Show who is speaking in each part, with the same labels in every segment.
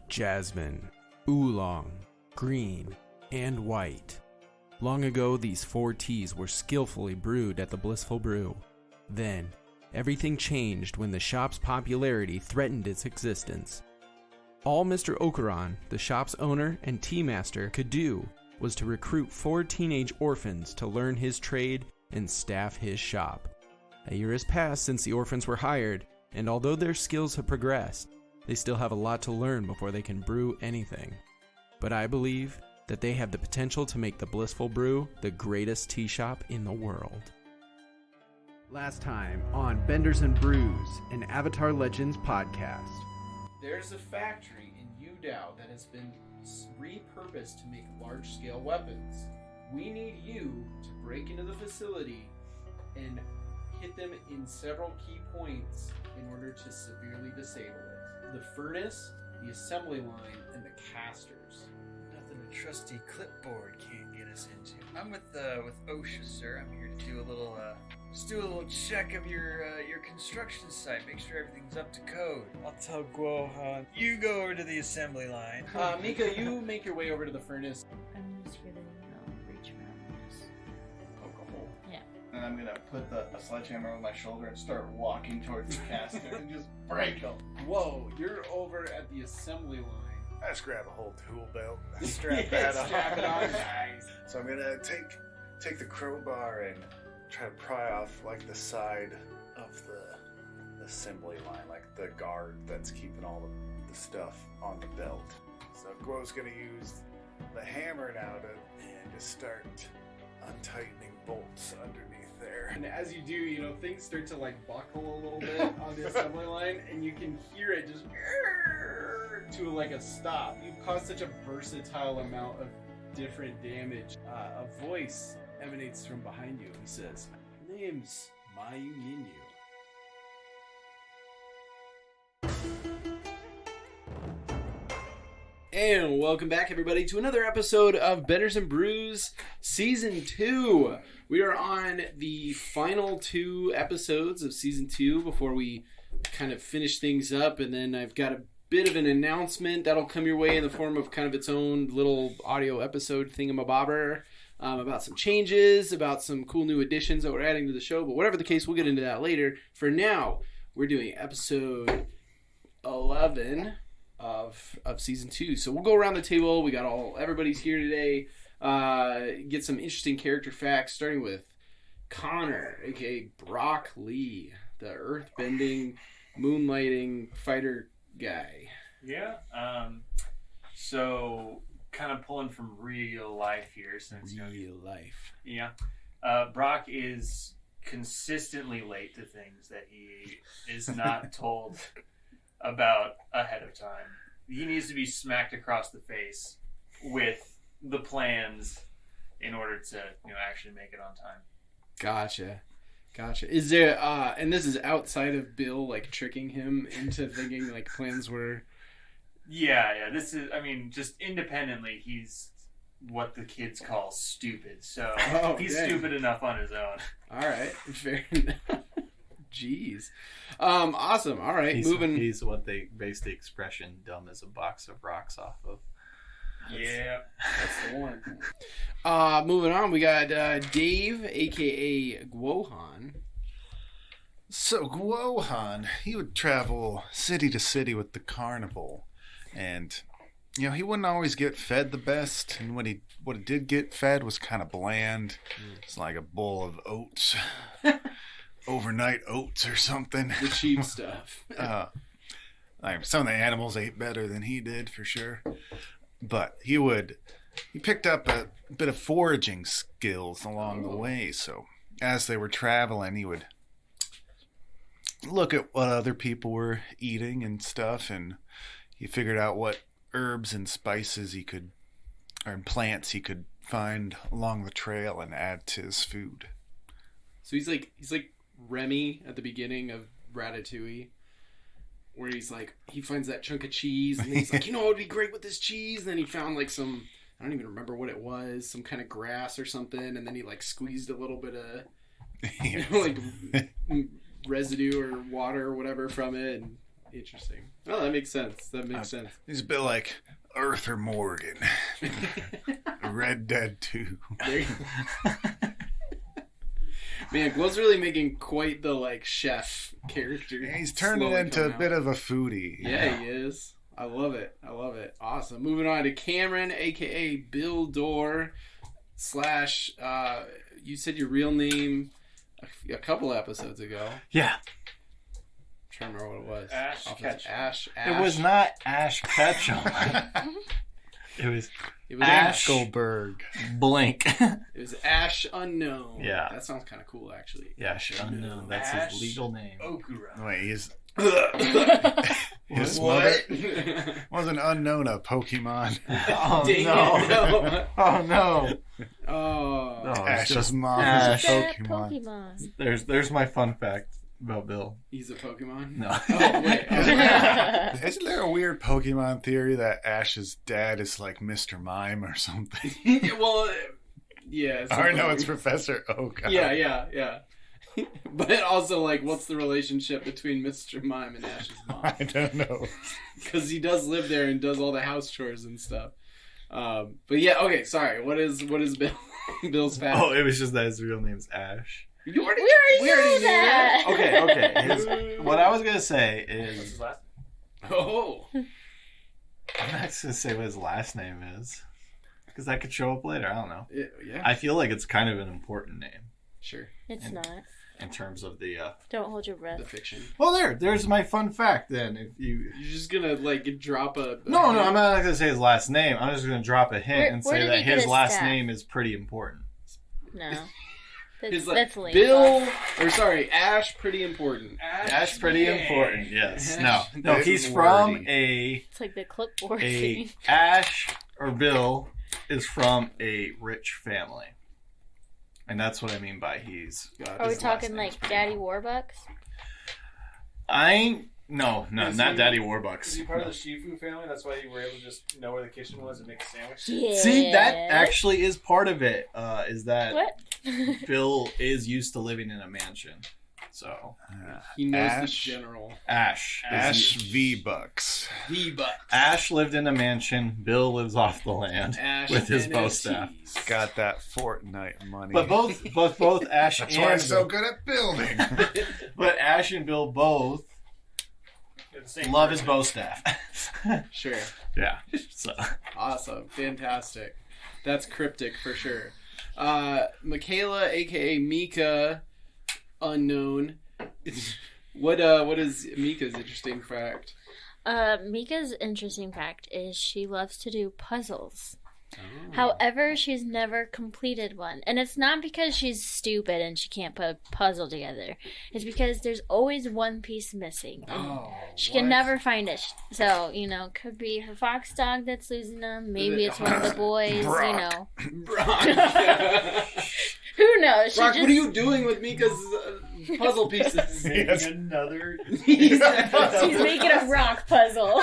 Speaker 1: jasmine, oolong, green, and white. Long ago, these 4 teas were skillfully brewed at the Blissful Brew. Then, everything changed when the shop's popularity threatened its existence. All Mr. Okuran, the shop's owner and tea master, could do was to recruit 4 teenage orphans to learn his trade and staff his shop. A year has passed since the orphans were hired, and although their skills have progressed, they still have a lot to learn before they can brew anything. But I believe that they have the potential to make the Blissful Brew the greatest tea shop in the world. Last time on Benders and Brews, an Avatar Legends podcast.
Speaker 2: There's a factory in Yudao that has been repurposed to make large-scale weapons. We need you to break into the facility and hit them in several key points in order to severely disable it. The furnace, the assembly line, and the casters.
Speaker 3: Nothing a trusty clipboard can't get us into. I'm with OSHA, sir. I'm here to do a little check of your construction site. Make sure everything's up to code. I'll tell Guohan, you go over to the assembly line.
Speaker 2: Mika, you make your way over to the furnace.
Speaker 4: I'm just gonna, reach around and just
Speaker 2: Poke a hole.
Speaker 4: Yeah.
Speaker 5: And I'm gonna put a sledgehammer on my shoulder and start walking towards the caster and just break them.
Speaker 2: Whoa, you're over at the assembly line.
Speaker 6: I just grab a whole tool belt,
Speaker 2: Strap
Speaker 6: that on.
Speaker 2: Strap it on. Nice.
Speaker 6: So I'm gonna take the crowbar and try to pry off like the side of the assembly line, like the guard that's keeping all the stuff on the belt. So Guo's gonna use the hammer now and just start untightening bolts underneath there.
Speaker 2: And as you do, things start to buckle a little bit on the assembly line, and you can hear it just to a stop. You've caused such a versatile amount of different damage. A voice emanates from behind you. He says, "Name's Mayu Yinyu." And welcome back, everybody, to another episode of Benders and Brews Season 2. We are on the final 2 episodes of Season 2 before we kind of finish things up. And then I've got a bit of an announcement that'll come your way in the form of kind of its own little audio episode thingamabobber about some changes, about some cool new additions that we're adding to the show. But whatever the case, we'll get into that later. For now, we're doing episode 11 of season 2. So we'll go around the table. We got everybody's here today. Get some interesting character facts, starting with Connor, aka Brock Lee, the earth-bending, moonlighting fighter guy.
Speaker 7: Yeah. So kind of pulling from real life here, since
Speaker 1: Real life.
Speaker 7: Yeah. Brock is consistently late to things that he is not told about ahead of time. He needs to be smacked across the face with the plans in order to, actually make it on time.
Speaker 1: Gotcha. Is there, and this is outside of Bill, tricking him into thinking, plans were...
Speaker 7: Yeah, this is, just independently, he's what the kids call stupid. So he's stupid enough on his own.
Speaker 1: All right, fair enough. Jeez. Awesome. All right, moving.
Speaker 8: He's what they base the expression "dumb as a box of rocks" off of.
Speaker 2: That's the one.
Speaker 1: Moving on, we got Dave, a.k.a. Guohan.
Speaker 6: So Guohan, he would travel city to city with the carnival, and he wouldn't always get fed the best. And what he did get fed was kind of bland. It's like a bowl of oats. Overnight oats or something.
Speaker 1: The cheap stuff.
Speaker 6: Some of the animals ate better than he did, for sure. But he picked up a bit of foraging skills along the way. So as they were traveling, he would look at what other people were eating and stuff, and he figured out what herbs and spices and plants he could find along the trail and add to his food.
Speaker 1: So he's like Remy at the beginning of Ratatouille, where he finds that chunk of cheese, and then he's like, what would be great with this cheese? And then he found some, I don't even remember what it was, some kind of grass or something, and then he squeezed a little bit of residue or water or whatever from it, and
Speaker 2: Interesting. Oh, that makes sense.
Speaker 6: He's a bit like Arthur Morgan. Red Dead 2.
Speaker 2: Man, Glow's really making quite the like chef character.
Speaker 6: Yeah, he's turning into a bit of a foodie.
Speaker 2: Yeah, he is. I love it. Awesome. Moving on to Cameron, aka Bill Dorr / you said your real name a couple episodes ago.
Speaker 8: Yeah.
Speaker 2: I'm trying to remember what it was.
Speaker 7: Ash Ketchum.
Speaker 2: Ash.
Speaker 8: It was not Ash Ketchum. It was
Speaker 2: Ash.
Speaker 6: Goldberg.
Speaker 8: Blink.
Speaker 2: It was Ash Unknown.
Speaker 8: Yeah.
Speaker 2: That sounds kind of cool, actually.
Speaker 8: Yeah, Ash Unknown. That's
Speaker 7: Ash
Speaker 8: his legal name.
Speaker 7: Okuran.
Speaker 6: Wait, he's
Speaker 2: What?
Speaker 6: wasn't Unknown a Pokemon?
Speaker 8: Oh,
Speaker 2: Dang
Speaker 8: no.
Speaker 2: it, no.
Speaker 8: Oh, no.
Speaker 2: Oh.
Speaker 8: No, it's
Speaker 6: Ash's
Speaker 8: just
Speaker 6: mom
Speaker 8: Ash.
Speaker 6: is a
Speaker 4: That
Speaker 6: Pokemon.
Speaker 4: Pokemon.
Speaker 8: There's my fun fact about Bill.
Speaker 2: He's a Pokemon?
Speaker 8: No.
Speaker 2: Oh, wait.
Speaker 6: Isn't there a weird Pokemon theory that Ash's dad is like Mr. Mime or something?
Speaker 2: Well, yeah.
Speaker 6: Or no, it's Professor Oak.
Speaker 2: Yeah. But also, like, what's the relationship between Mr. Mime and Ash's mom?
Speaker 6: I don't know.
Speaker 2: Because he does live there and does all the house chores and stuff. But yeah, okay, sorry. What is Bill's fact?
Speaker 8: Oh, it was just that his real name's Ash.
Speaker 2: We
Speaker 4: We
Speaker 2: already
Speaker 4: already
Speaker 2: knew that.
Speaker 8: Okay. What I was going to say
Speaker 7: What's
Speaker 8: is...
Speaker 7: his last
Speaker 2: Oh.
Speaker 8: I'm not going to say what his last name is. Because that could show up later. I don't know.
Speaker 2: Yeah.
Speaker 8: I feel like it's kind of an important name
Speaker 2: Sure.
Speaker 4: It's not.
Speaker 8: in terms of the...
Speaker 4: Don't hold your breath.
Speaker 2: The fiction.
Speaker 8: Well, there's my fun fact then. If you...
Speaker 2: You're just gonna, like, drop a...
Speaker 8: No, I'm not going to say his last name. I'm just going to drop a hint and
Speaker 4: Where
Speaker 8: say
Speaker 4: did
Speaker 8: that
Speaker 4: he get
Speaker 8: his
Speaker 4: his
Speaker 8: last
Speaker 4: staff?
Speaker 8: name is pretty important.
Speaker 4: No.
Speaker 2: His,
Speaker 4: That's lame.
Speaker 2: Ash, pretty important.
Speaker 8: That's pretty important, yes. No,
Speaker 6: This
Speaker 8: he's
Speaker 6: is
Speaker 8: from
Speaker 6: wordy.
Speaker 4: It's like the clipboard
Speaker 8: a
Speaker 4: thing.
Speaker 8: Ash or Bill is from a rich family. And that's what I mean by he's...
Speaker 2: God,
Speaker 4: Are we
Speaker 2: his last
Speaker 4: talking
Speaker 2: name's
Speaker 4: like
Speaker 2: pretty
Speaker 4: Daddy Warbucks?
Speaker 8: No,
Speaker 7: Is
Speaker 8: not
Speaker 7: he-
Speaker 8: Daddy
Speaker 7: Is
Speaker 8: Warbucks.
Speaker 7: he part of the Shifu family? That's why you were able to just know where the kitchen was and make a sandwich?
Speaker 4: Yeah.
Speaker 8: See, that actually is part of it, is that
Speaker 4: What?
Speaker 8: Bill is used to living in a mansion. So,
Speaker 2: He knows the
Speaker 6: Ash.
Speaker 2: general.
Speaker 8: Ash.
Speaker 6: Ash V-Bucks.
Speaker 2: V-Bucks.
Speaker 8: Ash lived in a mansion. Bill lives off the land
Speaker 2: Ash
Speaker 8: with his bow
Speaker 2: NFTs.
Speaker 8: staff.
Speaker 6: Got that Fortnite money.
Speaker 8: But both Ash
Speaker 6: That's
Speaker 8: and
Speaker 6: why I'm so good at building.
Speaker 8: but Ash and Bill both
Speaker 7: They're the same
Speaker 8: love his
Speaker 7: person.
Speaker 8: bow staff.
Speaker 2: Sure.
Speaker 8: Yeah. So
Speaker 2: Awesome. Fantastic. That's cryptic for sure. Michaela, aka Mika, unknown. What is Mika's interesting fact?
Speaker 4: Mika's interesting fact is she loves to do puzzles.
Speaker 2: Oh.
Speaker 4: However, she's never completed one. And it's not because she's stupid and she can't put a puzzle together. It's because there's always one piece missing. And she can never find it. So, could be her fox dog that's losing them. Maybe it's one of the boys,
Speaker 6: Brock.
Speaker 2: Brock.
Speaker 4: Who knows?
Speaker 2: Brock, what are you doing with Mika's puzzle pieces?
Speaker 6: Yes.
Speaker 7: Another.
Speaker 4: She's making a rock puzzle.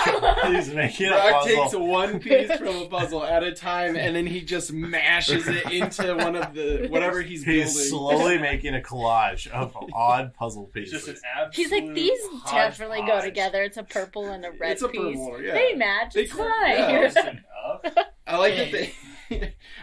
Speaker 8: he's making a
Speaker 2: Brock
Speaker 8: puzzle.
Speaker 2: takes one piece from a puzzle at a time, and then he just mashes it into one of the whatever he's building.
Speaker 8: He's slowly making a collage of odd puzzle pieces.
Speaker 7: Just an absolute.
Speaker 4: He's like, these definitely go
Speaker 7: hodgepodge.
Speaker 4: together. It's a purple and a red
Speaker 2: It's a
Speaker 4: piece.
Speaker 2: purple, yeah.
Speaker 4: They match.
Speaker 2: They
Speaker 4: It's
Speaker 2: cl-
Speaker 4: fine.
Speaker 2: yeah.
Speaker 7: Close enough.
Speaker 2: I like to think.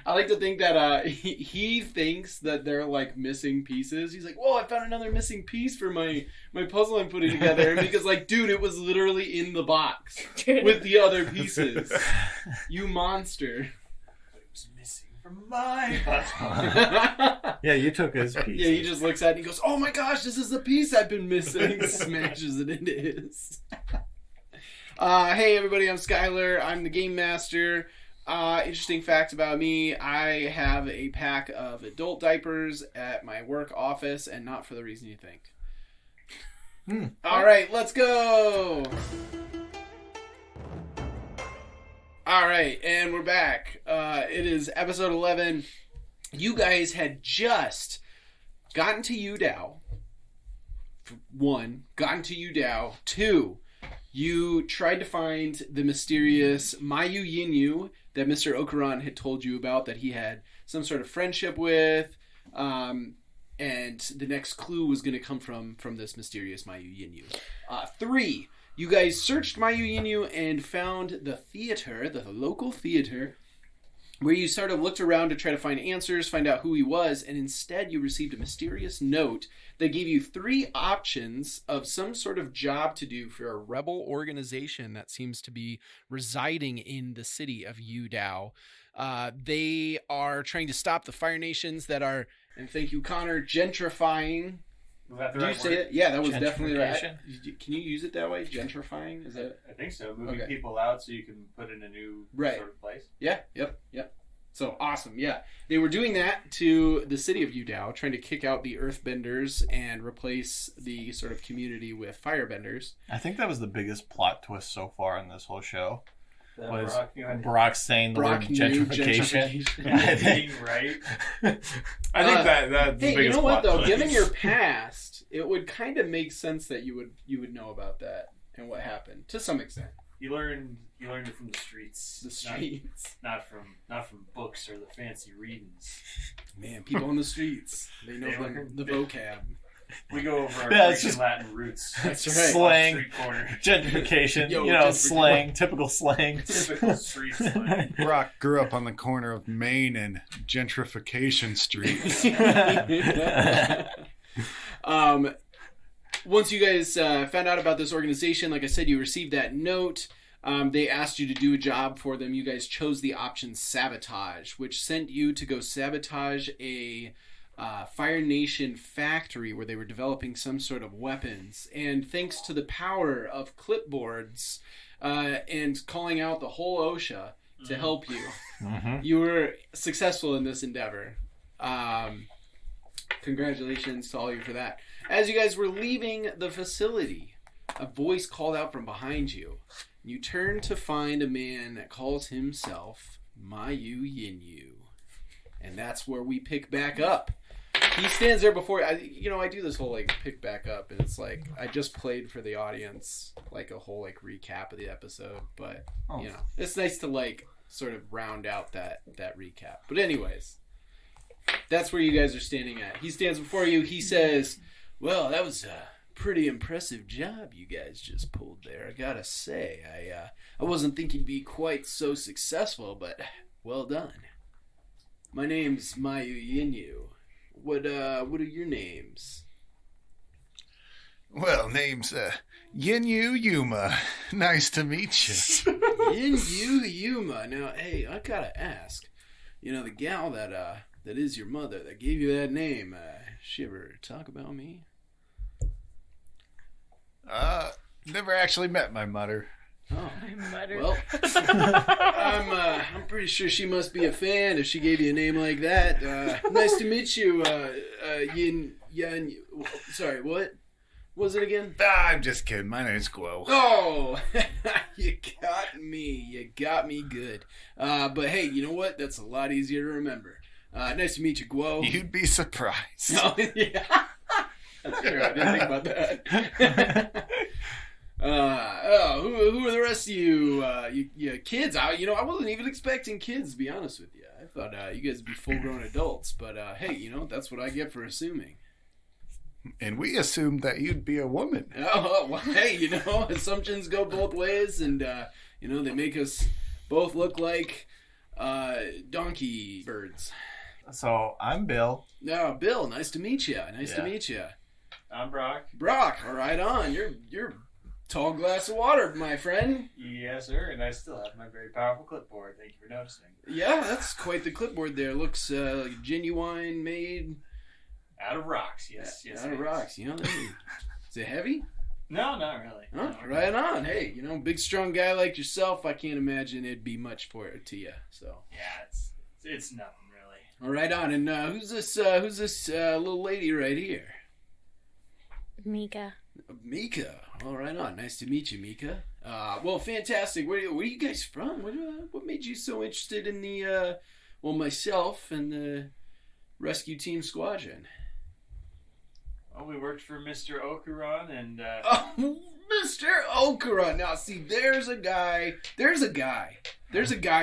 Speaker 2: I like to think that he thinks that they're like missing pieces. He's like, "Whoa, I found another missing piece for my puzzle I'm putting together." And because like, dude, it was literally in the box with the other pieces. You monster.
Speaker 7: It was missing from my puzzle.
Speaker 8: Yeah, you took his piece.
Speaker 2: Yeah, he just looks at it and he goes, "Oh my gosh, this is the piece I've been missing." Smashes it into his. Hey everybody, I'm Skylar. I'm the game master. Interesting fact about me, I have a pack of adult diapers at my work office, and not for the reason you think. Alright, let's go! Alright, and we're back. It is episode 11. You guys had just gotten to Yudao. 1. Gotten to Yudao. 2. You tried to find the mysterious Mayu Yinyu that Mr. Okuran had told you about, that he had some sort of friendship with, and the next clue was going to come from this mysterious Mayu Yinyu. 3. You guys searched Mayu Yinyu and found the theater, the local theater, where you sort of looked around to try to find answers, find out who he was, and instead you received a mysterious note that gave you 3 options of some sort of job to do for a rebel organization that seems to be residing in the city of Yudao. They are trying to stop the Fire Nations that are, and thank you, Connor, gentrifying.
Speaker 7: Was that the
Speaker 2: Did
Speaker 7: right
Speaker 2: you say
Speaker 7: word?
Speaker 2: it? Yeah, that was definitely right.
Speaker 3: Gentrification?
Speaker 2: Can you use it that way? Gentrifying? Is that?
Speaker 7: I think so. Moving
Speaker 2: Okay.
Speaker 7: people out so you can put in a new
Speaker 2: Right.
Speaker 7: sort of place.
Speaker 2: Yeah, yep. So awesome, yeah. They were doing that to the city of Yudao, trying to kick out the Earthbenders and replace the sort of community with Firebenders.
Speaker 8: I think that was the biggest plot twist so far in this whole show.
Speaker 7: That
Speaker 8: Was
Speaker 7: Brock,
Speaker 8: Brock saying the
Speaker 2: Brock
Speaker 8: word
Speaker 2: knew
Speaker 8: gentrification?
Speaker 7: I think right.
Speaker 8: I think that's the
Speaker 2: Hey,
Speaker 8: biggest
Speaker 2: you know what
Speaker 8: plot
Speaker 2: though?
Speaker 8: twist.
Speaker 2: Given your past, it would kind of make sense that you would know about that and what happened to some extent.
Speaker 7: You learned it from the streets.
Speaker 2: The streets,
Speaker 7: Not from books or the fancy readings.
Speaker 2: man. People on the streets, they know the vocab.
Speaker 7: We go over our
Speaker 8: Yeah,
Speaker 7: Greek
Speaker 8: it's just-
Speaker 7: and Latin roots.
Speaker 2: That's right.
Speaker 8: Slang.
Speaker 7: Street corner.
Speaker 8: Gentrification,
Speaker 2: Yo,
Speaker 8: gentrification.
Speaker 2: gentrification.
Speaker 8: Typical slang.
Speaker 7: Typical street slang.
Speaker 6: Brock grew up on the corner of Main and Gentrification Street.
Speaker 2: Once you guys found out about this organization, like I said, you received that note. They asked you to do a job for them. You guys chose the option sabotage, which sent you to go sabotage a Fire Nation factory where they were developing some sort of weapons. And thanks to the power of clipboards and calling out the whole OSHA to help you, you were successful in this endeavor. Congratulations to all of you for that. As you guys were leaving the facility, a voice called out from behind you. You turn to find a man that calls himself Mayu Yinyu. And that's where we pick back up. He stands there before I do this whole like pick back up, and it's like I just played for the audience like a whole like recap of the episode, but you know, it's nice to like sort of round out that recap. But anyways, that's where you guys are standing at. He stands before you. He says, "Well, that was a pretty impressive job you guys just pulled there. I gotta say, I wasn't thinking you'd be quite so successful, but well done. My name's Mayu Yinyu. What are your names?"
Speaker 6: Well, name's Yinyu Yuma. Nice to meet you.
Speaker 2: Yinyu Yuma. Now, hey, I gotta ask. You know, the gal that is your mother that gave you that name, she ever talk about me?
Speaker 6: Never actually met my mother.
Speaker 2: Oh,
Speaker 4: I muttered.
Speaker 2: well, I'm pretty sure she must be a fan if she gave you a name like that. Nice to meet you, Yan. Sorry, what was it again?
Speaker 6: I'm just kidding. My name's Guo.
Speaker 2: Oh, you got me good. But hey, you know what? That's a lot easier to remember. Nice to meet you, Guo.
Speaker 6: You'd be surprised.
Speaker 2: Oh, yeah. That's true. I didn't think about that. Who are the rest of you? You kids? I wasn't even expecting kids, to be honest with you. I thought you guys would be full-grown adults. But hey, that's what I get for assuming.
Speaker 6: And we assumed that you'd be a woman.
Speaker 2: Oh, well, hey, assumptions go both ways, and they make us both look like donkey birds.
Speaker 8: So I'm Bill.
Speaker 2: No, Bill, nice to meet you. Nice to meet you.
Speaker 7: I'm Brock.
Speaker 2: Brock, all right on. You're tall glass of water, my friend.
Speaker 7: Yes, sir. And I still have my very powerful clipboard. Thank you for noticing.
Speaker 2: Yeah, that's quite the clipboard there. Looks like genuine made
Speaker 7: Out of rocks. Yes.
Speaker 2: out of rocks. Is it heavy?
Speaker 7: No, not really.
Speaker 2: Oh,
Speaker 7: No,
Speaker 2: right on. Hey, big strong guy like yourself, I can't imagine it'd be much for it to you. So,
Speaker 7: Yeah, it's nothing really.
Speaker 2: all right on. And who's this little lady right here?
Speaker 4: Mika.
Speaker 2: Mika. All right on. Nice to meet you, Mika. Well, fantastic. Where are you guys from? What made you so interested in the myself and the Rescue Team Squadron?
Speaker 7: Well, we worked for Mr. Okuran and
Speaker 2: Oh, Mr. Okuran. Now, see, there's a guy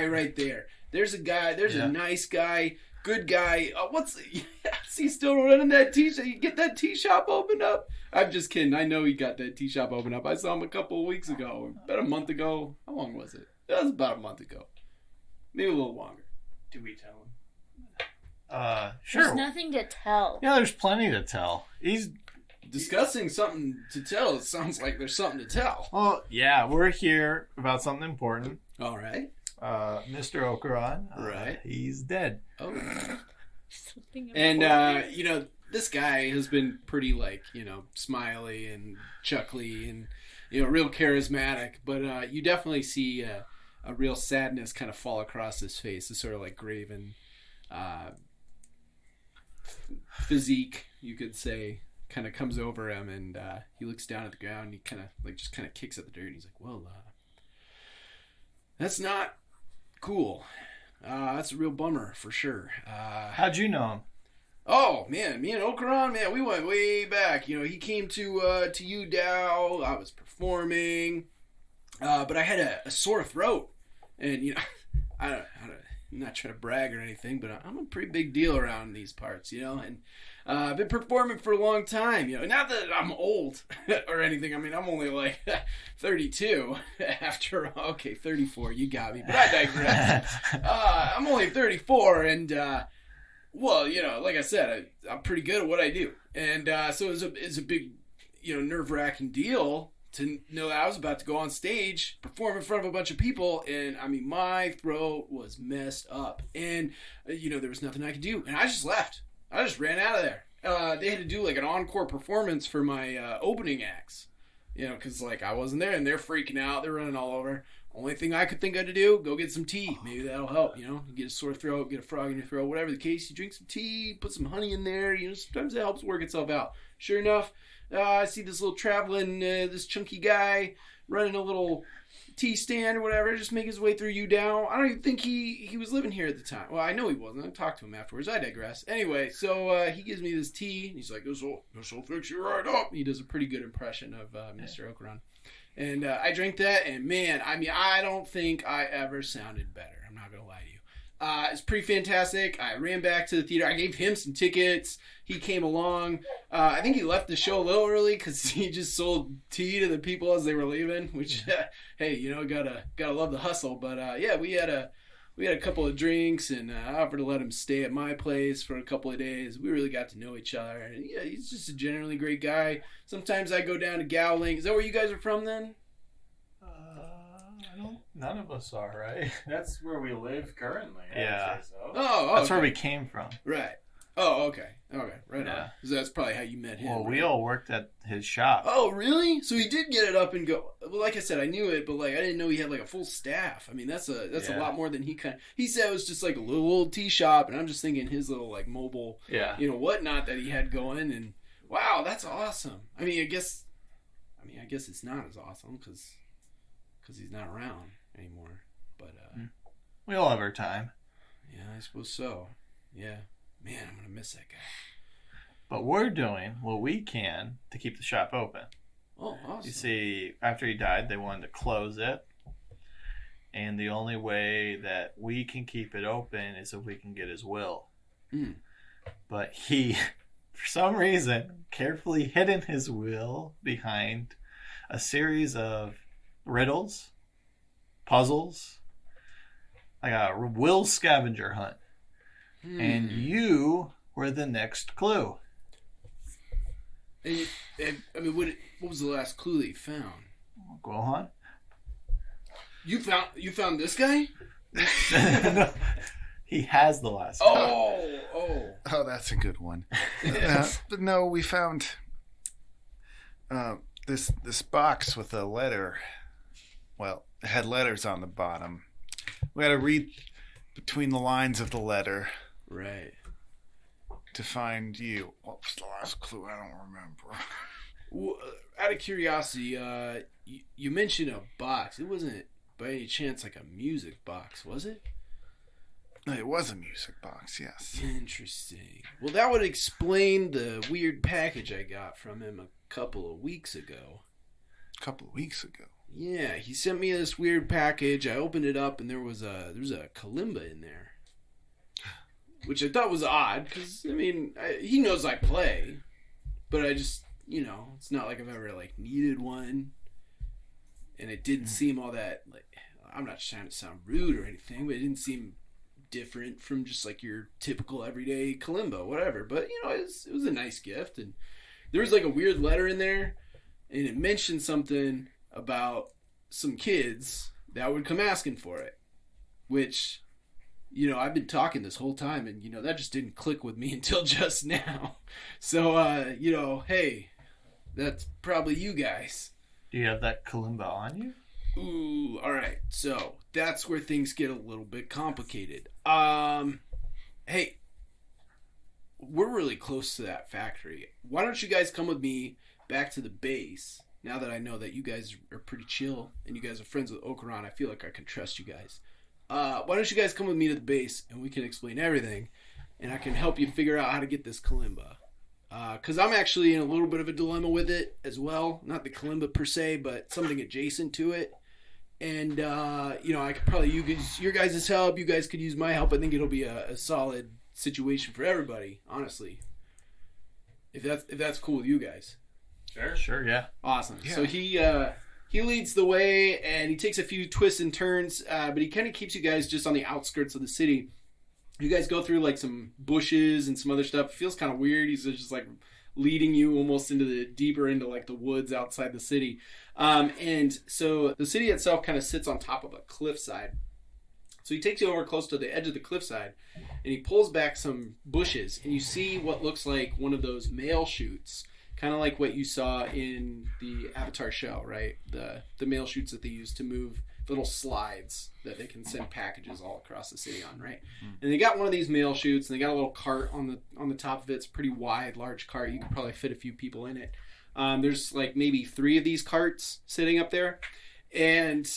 Speaker 2: right there. There's a nice guy, good guy. He's still running that tea shop. You get that tea shop opened up? I'm just kidding. I know he got that tea shop opened up. I saw him a couple of weeks ago. About a month ago. How long was it? That was about a month ago. Maybe a little longer.
Speaker 7: Do we tell him?
Speaker 8: Sure.
Speaker 4: There's nothing to tell.
Speaker 8: Yeah, there's plenty to tell. He's
Speaker 2: discussing something to tell. It sounds like there's something to tell.
Speaker 8: well, yeah, we're here about something important.
Speaker 2: All right.
Speaker 8: Mr. Okuran,
Speaker 2: Right.
Speaker 8: he's dead.
Speaker 2: Oh.
Speaker 4: Something
Speaker 2: And
Speaker 4: important.
Speaker 2: this guy has been pretty smiley and chuckly and real charismatic, but you definitely see a real sadness kind of fall across his face. This sort of like graven physique, you could say, kind of comes over him, and he looks down at the ground and he kind of just kicks at the dirt, and he's like, well, that's not cool. That's a real bummer for sure.
Speaker 8: How'd you know him?
Speaker 2: Oh man, me and Okuran, man, we went way back. He came to UDAO. I was performing, but I had a sore throat, and I'm not trying to brag or anything, but I'm a pretty big deal around these parts, and I've been performing for a long time. Not that I'm old or anything. I mean, I'm only like 32 after. Okay, 34. You got me, but I digress. I'm only 34, and well, like I said, I'm pretty good at what I do, and so it's a big, nerve-wracking deal to know that I was about to go on stage, perform in front of a bunch of people, and I mean, my throat was messed up, and there was nothing I could do, and I just left. I just ran out of there. They had to do like an encore performance for my opening acts, because I wasn't there, and they're freaking out. They're running all over. Only thing I could think of to do, go get some tea. Maybe that'll help, You get a sore throat, get a frog in your throat, whatever the case. You drink some tea, put some honey in there. Sometimes it helps work itself out. Sure enough, I see this little traveling, this chunky guy running a little tea stand or whatever, just make his way through UDAO. I don't even think he was living here at the time. Well, I know he wasn't. I talked to him afterwards. I digress. Anyway, so he gives me this tea. And he's like, this will fix you right up. He does a pretty good impression of Mr. Okuran. And I drank that, and man, I mean, I don't think I ever sounded better. I'm not going to lie to you. It's pretty fantastic. I ran back to the theater. I gave him some tickets. He came along. I think he left the show a little early because he just sold tea to the people as they were leaving, which, hey, gotta love the hustle. But yeah, we had a couple of drinks, and I offered to let him stay at my place for a couple of days. We really got to know each other. And yeah, he's just a generally great guy. Sometimes I go down to Gowling. Is that where you guys are from then?
Speaker 8: None of us are, right?
Speaker 7: That's where we live currently.
Speaker 8: Yeah.
Speaker 7: I would say so.
Speaker 2: Oh,
Speaker 8: That's
Speaker 2: okay.
Speaker 8: where we came from.
Speaker 2: Right. Oh, okay. Right
Speaker 8: Yeah.
Speaker 2: on. So that's probably how you met him.
Speaker 8: Well,
Speaker 2: right?
Speaker 8: we all worked at his shop.
Speaker 2: Oh, really? So he did get it up and go. Well, like I said, I knew it, but I didn't know he had a full staff. I mean, that's a
Speaker 8: Yeah.
Speaker 2: lot more than he said it was just a little old tea shop, and I'm just thinking his little mobile,
Speaker 8: Yeah.
Speaker 2: whatnot that he had going, and wow, that's awesome. I mean, I guess it's not as awesome because he's not around anymore. But
Speaker 8: We all have our time.
Speaker 2: yeah, I suppose so. Yeah, man, I'm gonna miss that guy.
Speaker 8: But we're doing what we can to keep the shop open.
Speaker 2: Oh, awesome.
Speaker 8: You see, after he died, they wanted to close it. And the only way that we can keep it open is if we can get his will.
Speaker 2: Mm.
Speaker 8: But he, for some reason, carefully hidden his will behind a series of riddles, puzzles, like a will scavenger hunt. And you were the next clue.
Speaker 2: And I mean, what was the last clue that you found?
Speaker 8: Go on.
Speaker 2: You found this guy?
Speaker 8: No, he has the last clue.
Speaker 6: Oh, that's a good one. But no, we found this box with a letter. Well, it had letters on the bottom. We had to read between the lines of the letter.
Speaker 2: Right.
Speaker 6: To find you. What was the last clue? I don't remember.
Speaker 2: Well, out of curiosity, you mentioned a box. It wasn't by any chance a music box, was it?
Speaker 6: It was a music box, yes.
Speaker 2: Interesting. Well, that would explain the weird package I got from him a couple of weeks ago.
Speaker 6: A couple of weeks ago?
Speaker 2: Yeah, he sent me this weird package. I opened it up, and there was a kalimba in there. which I thought was odd because I mean he knows I play, but I just it's not like I've ever like needed one, and it didn't seem all that like I'm not trying to sound rude or anything, but it didn't seem different from just like your typical everyday kalimba, whatever. But it was a nice gift, and there was like a weird letter in there, and it mentioned something about some kids that would come asking for it, which I've been talking this whole time, and that just didn't click with me until just now. So hey, that's probably you guys.
Speaker 8: Do you have that kalimba on you?
Speaker 2: Ooh, all right. So that's where things get a little bit complicated. Hey, we're really close to that factory. Why don't you guys come with me back to the base? Now that I know that you guys are pretty chill and you guys are friends with Okuran, I feel like I can trust you guys. Why don't you guys come with me to the base and we can explain everything, and I can help you figure out how to get this kalimba. Because I'm actually in a little bit of a dilemma with it as well. Not the kalimba per se, but something adjacent to it. And, I could probably use your guys' help. You guys could use my help. I think it'll be a solid situation for everybody, honestly. If that's cool with you guys.
Speaker 8: Sure, yeah.
Speaker 2: Awesome.
Speaker 6: Yeah.
Speaker 2: So he leads the way, and he takes a few twists and turns, but he kind of keeps you guys just on the outskirts of the city. You guys go through like some bushes and some other stuff. It feels kind of weird. He's just like leading you almost deeper into like the woods outside the city. And so the city itself kind of sits on top of a cliffside. So he takes you over close to the edge of the cliffside, and he pulls back some bushes, and you see what looks like one of those mail chutes, kind of like what you saw in the Avatar show, right? The mail chutes that they use to move little slides that they can send packages all across the city on, right? And they got one of these mail chutes, and they got a little cart on the top of it. It's a pretty wide, large cart. You could probably fit a few people in it. There's like maybe 3 of these carts sitting up there, and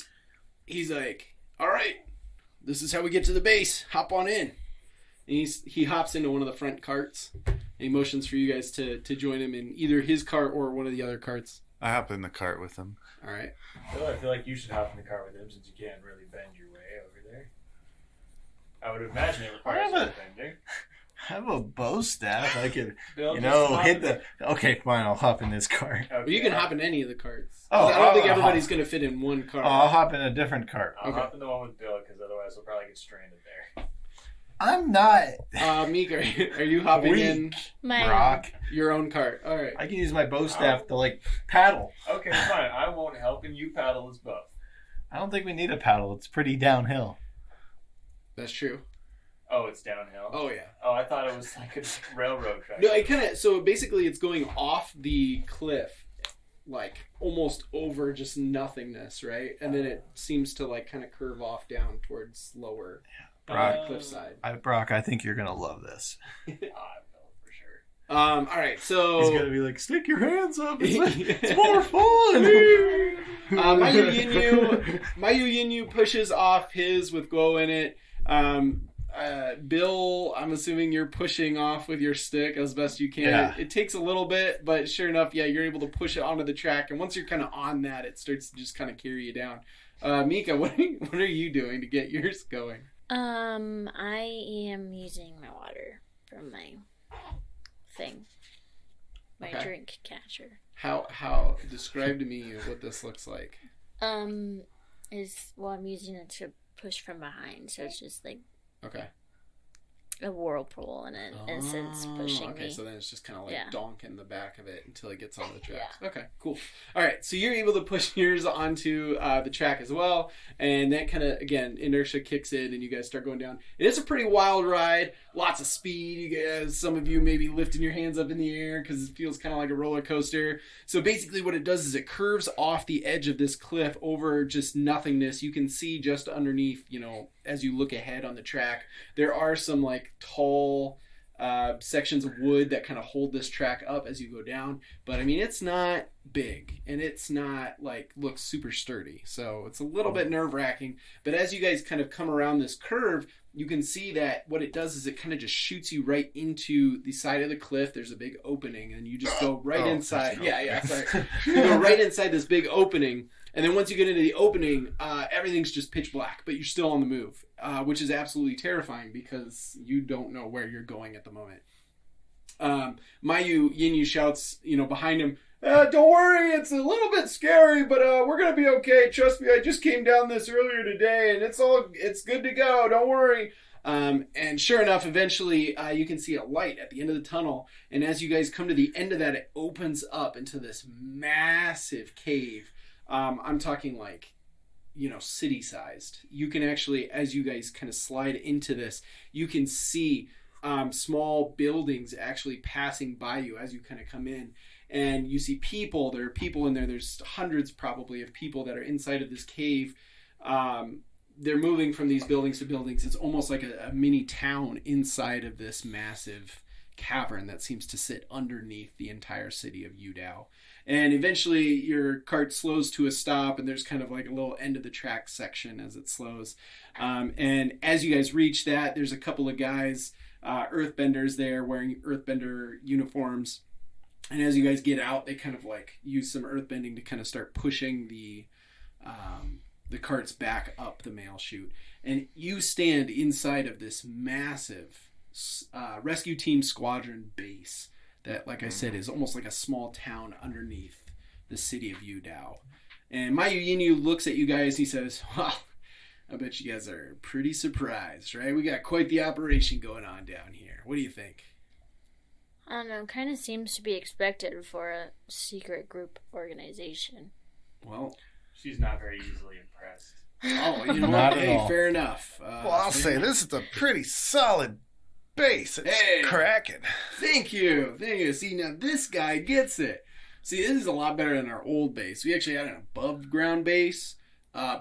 Speaker 2: he's like, "All right, this is how we get to the base. Hop on in." And he hops into one of the front carts, and he motions for you guys to join him in either his cart or one of the other carts.
Speaker 6: I hop in the cart with him.
Speaker 2: All right.
Speaker 7: I feel like you should hop in the car with him since you can't really bend your way over there. I would imagine it requires some bending.
Speaker 8: I have a bow staff. I could,
Speaker 7: Bill,
Speaker 8: hit the... Okay, fine, I'll hop in this cart.
Speaker 7: Okay.
Speaker 2: Well, you can hop in any of the carts.
Speaker 8: Oh,
Speaker 2: I don't think
Speaker 8: I'll
Speaker 2: everybody's
Speaker 8: hop.
Speaker 2: going to fit in one cart.
Speaker 8: I'll hop in a different cart.
Speaker 7: I'll
Speaker 2: Okay.
Speaker 7: hop in the one with Bill because otherwise we'll probably get stranded there.
Speaker 8: I'm not
Speaker 2: Meek, are you hopping in
Speaker 4: My
Speaker 8: Brock.
Speaker 2: your own cart? All right.
Speaker 8: I can use my bow staff to, like, paddle.
Speaker 7: Okay, fine. I won't help and you paddle us both.
Speaker 8: I don't think we need a paddle. It's pretty downhill.
Speaker 2: That's true.
Speaker 7: Oh, it's downhill?
Speaker 2: Oh, yeah.
Speaker 7: Oh, I thought it was like a railroad track.
Speaker 2: No, it kind of... So basically it's going off the cliff, like almost over just nothingness, right? And then it seems to like kind of curve off down towards lower cliffside.
Speaker 8: Brock, I think you're going to love this.
Speaker 7: I will, for sure.
Speaker 2: All right, so...
Speaker 8: He's going to be like, stick your hands up. It's more fun.
Speaker 2: Mayu Yinyu pushes off his with glow in it. Bill, I'm assuming you're pushing off with your stick as best you can.
Speaker 8: Yeah.
Speaker 2: It takes a little bit, but sure enough, yeah, you're able to push it onto the track. And once you're kind of on that, it starts to just kind of carry you down. Mika, what are you doing to get yours going?
Speaker 4: I am using my water from my thing. My
Speaker 2: Okay.
Speaker 4: drink catcher.
Speaker 2: How describe to me what this looks like.
Speaker 4: I'm using it to push from behind, so it's just like
Speaker 2: Okay.
Speaker 4: a whirlpool in it, and since pushing
Speaker 2: okay,
Speaker 4: me.
Speaker 2: so then it's just kind of like
Speaker 4: Yeah.
Speaker 2: donking the back of it until it gets on the tracks. Yeah. Okay, cool. All right, so you're able to push yours onto the track as well, and that kind of, again, inertia kicks in, and you guys start going down. It is a pretty wild ride, lots of speed. You guys, some of you maybe lifting your hands up in the air because it feels kind of like a roller coaster. So basically what it does is it curves off the edge of this cliff over just nothingness. You can see just underneath, as you look ahead on the track, there are some like tall sections of wood that kind of hold this track up as you go down. But I mean, it's not big and it's not like looks super sturdy. So it's a little bit nerve-wracking. But as you guys kind of come around this curve, you can see that what it does is it kind of just shoots you right into the side of the cliff. There's a big opening and you just go right inside. Yeah, sorry. You go right inside this big opening And then once you get into the opening, everything's just pitch black, but you're still on the move, which is absolutely terrifying because you don't know where you're going at the moment. Mayu Yinyu shouts, behind him, don't worry, it's a little bit scary, but we're going to be okay. Trust me, I just came down this earlier today, and it's good to go. Don't worry. And sure enough, eventually you can see a light at the end of the tunnel. And as you guys come to the end of that, it opens up into this massive cave. I'm talking like, city-sized. You can actually, as you guys kind of slide into this, you can see small buildings actually passing by you as you kind of come in. And you see people. There are people in there. There's hundreds probably of people that are inside of this cave. They're moving from these buildings to buildings. It's almost like a mini town inside of this massive cavern that seems to sit underneath the entire city of Yudao. And eventually your cart slows to a stop, and there's kind of like a little end of the track section as it slows. And as you guys reach that, there's a couple of guys, earthbenders there wearing earthbender uniforms. And as you guys get out, they kind of like use some earthbending to kind of start pushing the carts back up the mail chute. And you stand inside of this massive Rescue Team Squadron base that, like I said, is almost like a small town underneath the city of Yudao. And Mayu Yinyu looks at you guys. He says, well, I bet you guys are pretty surprised, right? We got quite the operation going on down here. What do you think?
Speaker 4: I don't know. Kind of seems to be expected for a secret group organization.
Speaker 2: Well,
Speaker 7: she's not very easily impressed.
Speaker 2: Oh, you know
Speaker 8: Not
Speaker 2: what?
Speaker 8: at
Speaker 2: Hey,
Speaker 8: all.
Speaker 2: fair enough.
Speaker 6: Well, I'll say this is a pretty solid base. It's cracking.
Speaker 2: Thank you. See, now this guy gets it. See, this is a lot better than our old base. We actually had an above ground base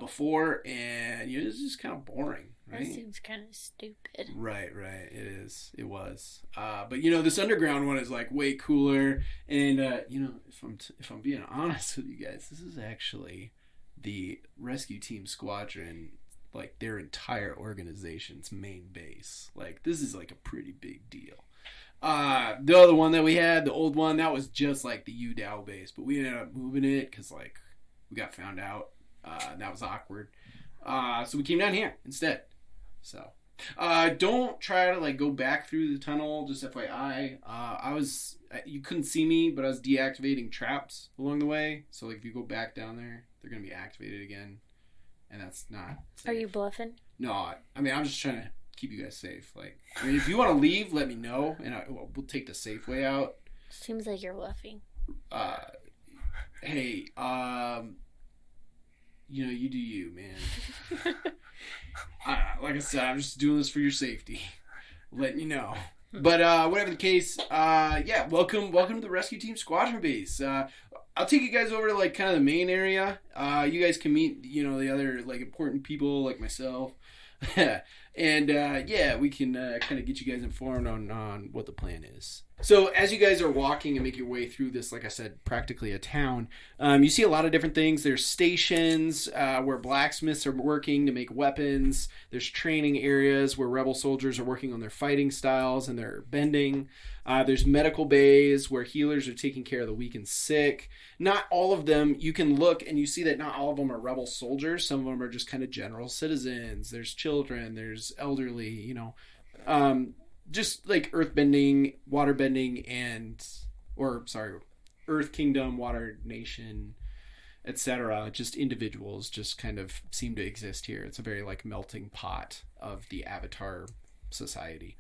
Speaker 2: before, and this is kind of boring. Right?
Speaker 4: That seems kind of stupid.
Speaker 2: Right. It was. But this underground one is like way cooler. And if I'm being honest with you guys, this is actually the Rescue Team Squadron, like their entire organization's main base. Like this is like a pretty big deal. The other one that we had, the old one, that was just like the Yudao base, but we ended up moving it because like we got found out. That was awkward. So we came down here instead. So, don't try to like go back through the tunnel. Just FYI, you couldn't see me, but I was deactivating traps along the way. So like if you go back down there, they're gonna be activated again, and that's not safe.
Speaker 4: Are you bluffing?
Speaker 2: No, I'm just trying to keep you guys safe. Like, if you want to leave, let me know, and we'll take the safe way out.
Speaker 4: Seems like you're bluffing.
Speaker 2: Hey, you do you, man. Like I said, I'm just doing this for your safety. Letting you know. But whatever the case, welcome to the Rescue Team Squadron base. I'll take you guys over to like kind of the main area. You guys can meet, the other like important people like myself. And we can kind of get you guys informed on what the plan is. So as you guys are walking and make your way through this, like I said, practically a town, you see a lot of different things. There's stations where blacksmiths are working to make weapons. There's training areas where rebel soldiers are working on their fighting styles and their bending. There's medical bays where healers are taking care of the weak and sick. Not all of them, you can look and you see that not all of them are rebel soldiers. Some of them are just kind of general citizens. There's children, there's elderly, just like earthbending, waterbending, Earth Kingdom, Water Nation, etc. Just individuals just kind of seem to exist here. It's a very like melting pot of the Avatar society.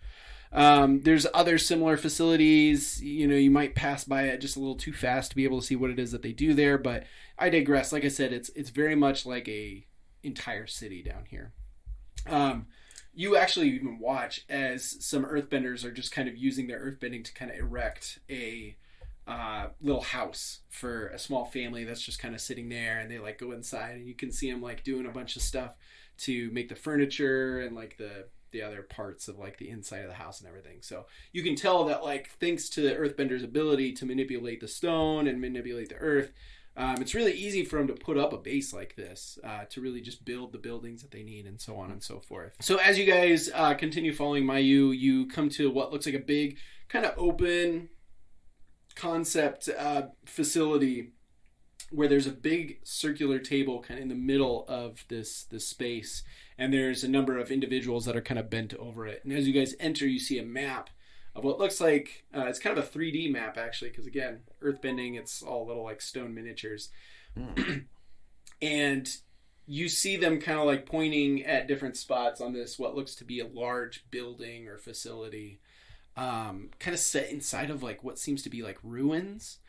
Speaker 2: There's other similar facilities. You might pass by it just a little too fast to be able to see what it is that they do there, but I digress. Like I said, it's very much like a entire city down here. You actually even watch as some earthbenders are just kind of using their earthbending to kind of erect a little house for a small family that's just kind of sitting there, and they like go inside and you can see them like doing a bunch of stuff to make the furniture and like the other parts of like the inside of the house and everything. So you can tell that like thanks to the earthbender's ability to manipulate the stone and manipulate the earth, it's really easy for them to put up a base like this, to really just build the buildings that they need and so on and so forth. So as you guys continue following Mayu, you come to what looks like a big kind of open concept facility. where there's a big circular table kind of in the middle of this space, and there's a number of individuals that are kind of bent over it. And as you guys enter, you see a map of what looks like it's kind of a 3D map, actually, because again, earthbending, it's all little like stone miniatures. And you see them kind of like pointing at different spots on this, what looks to be a large building or facility, kind of set inside of like what seems to be like ruins.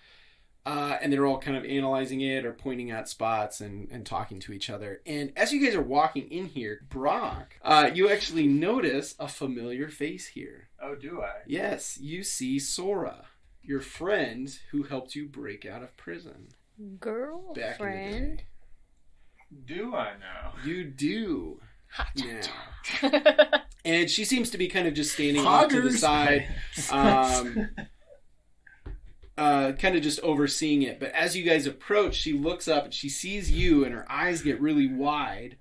Speaker 2: And they're all kind of analyzing it or pointing at spots and talking to each other. And as you guys are walking in here, Brock, you actually notice a familiar face here.
Speaker 7: Oh, do I?
Speaker 2: Yes, you see Sora, your friend who helped you break out of prison.
Speaker 4: Girlfriend?
Speaker 7: Do I now?
Speaker 2: You do now. And she seems to be kind of just standing off to the side, kind of just overseeing it. But as you guys approach, she looks up and she sees you, and her eyes get really wide,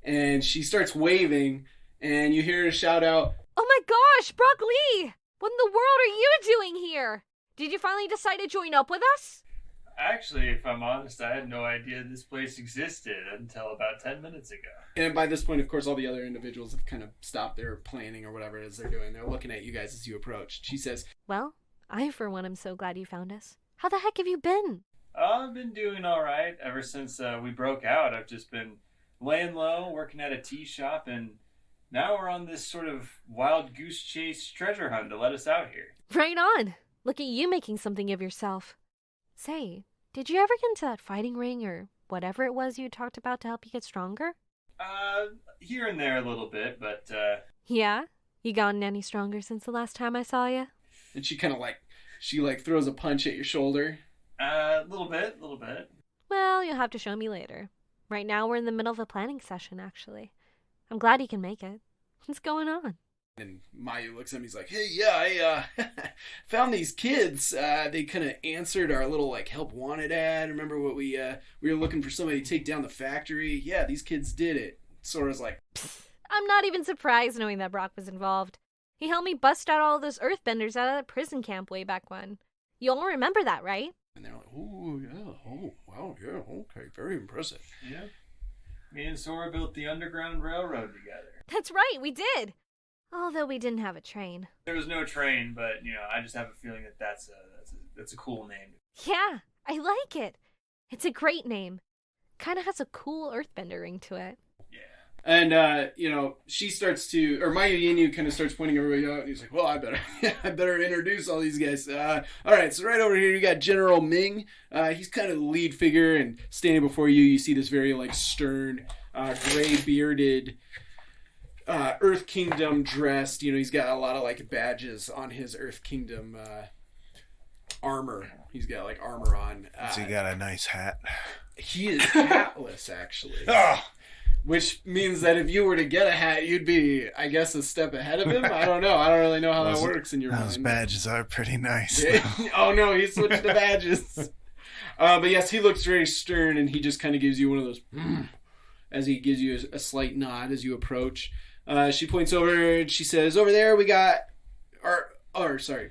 Speaker 2: and she starts waving, and you hear her shout out,
Speaker 9: "Oh my gosh, Brock Lee! What in the world are you doing here? Did you finally decide to join up with us?"
Speaker 7: Actually, if I'm honest, I had no idea this place existed until about 10 minutes ago.
Speaker 2: And by this point, of course, all the other individuals have kind of stopped their planning or whatever it is they're doing. They're looking at you guys as you approach. She says,
Speaker 9: "Well, I, for one, am so glad you found us. How the heck have you been?"
Speaker 7: I've been doing all right ever since we broke out. I've just been laying low, working at a tea shop, and now we're on this sort of wild goose chase treasure hunt to let us out here.
Speaker 9: Right on. Look at you making something of yourself. Say, did you ever get into that fighting ring or whatever it was you talked about to help you get stronger?
Speaker 7: Here and there a little bit, but
Speaker 9: Yeah? You gotten any stronger since the last time I saw you?
Speaker 2: and she kind of like, she like throws a punch at your shoulder.
Speaker 7: a little bit.
Speaker 9: Well, you'll have to show me later. Right now we're in the middle of a planning session, actually. I'm glad you can make it. What's going on?
Speaker 2: And Mayu looks at him. He's like, "Hey, yeah, I found these kids. They kind of answered our little like help wanted ad. Remember what we were looking for somebody to take down the factory? Yeah, these kids did it." Sora's like,
Speaker 9: I'm not even surprised knowing that Brock was involved. He helped me bust out all those earthbenders out of that prison camp way back when. You all remember that, right?
Speaker 2: and they're like, "Oh yeah, oh wow, yeah, okay, very impressive."
Speaker 7: Yeah. Me and Sora built the Underground Railroad together.
Speaker 9: That's right, we did. Although we didn't have a train.
Speaker 7: There was no train, but I just have a feeling that that's a cool name.
Speaker 9: Yeah, I like it. It's a great name. Kind of has a cool earthbender ring to it.
Speaker 7: Yeah.
Speaker 2: And she starts to, or Mayu Yinyu kind of starts pointing everybody out, and he's like, "Well, I better introduce all these guys." All right, so right over here you got General Ming. He's kind of the lead figure, and standing before you, you see this very like stern, gray bearded, Earth Kingdom dressed. He's got a lot of like badges on his Earth Kingdom armor. He's got like armor on.
Speaker 6: Has he got a nice hat?
Speaker 2: He is hatless, actually.
Speaker 6: Oh!
Speaker 2: Which means that if you were to get a hat, you'd be, I guess, a step ahead of him. I don't know. I don't really know how that works in your mind.
Speaker 6: Those badges are pretty nice.
Speaker 2: Oh no, he switched the badges. But yes, he looks very stern, and he just kind of gives you one of those, as he gives you a slight nod as you approach. She points over and she says, "Over there we got," sorry.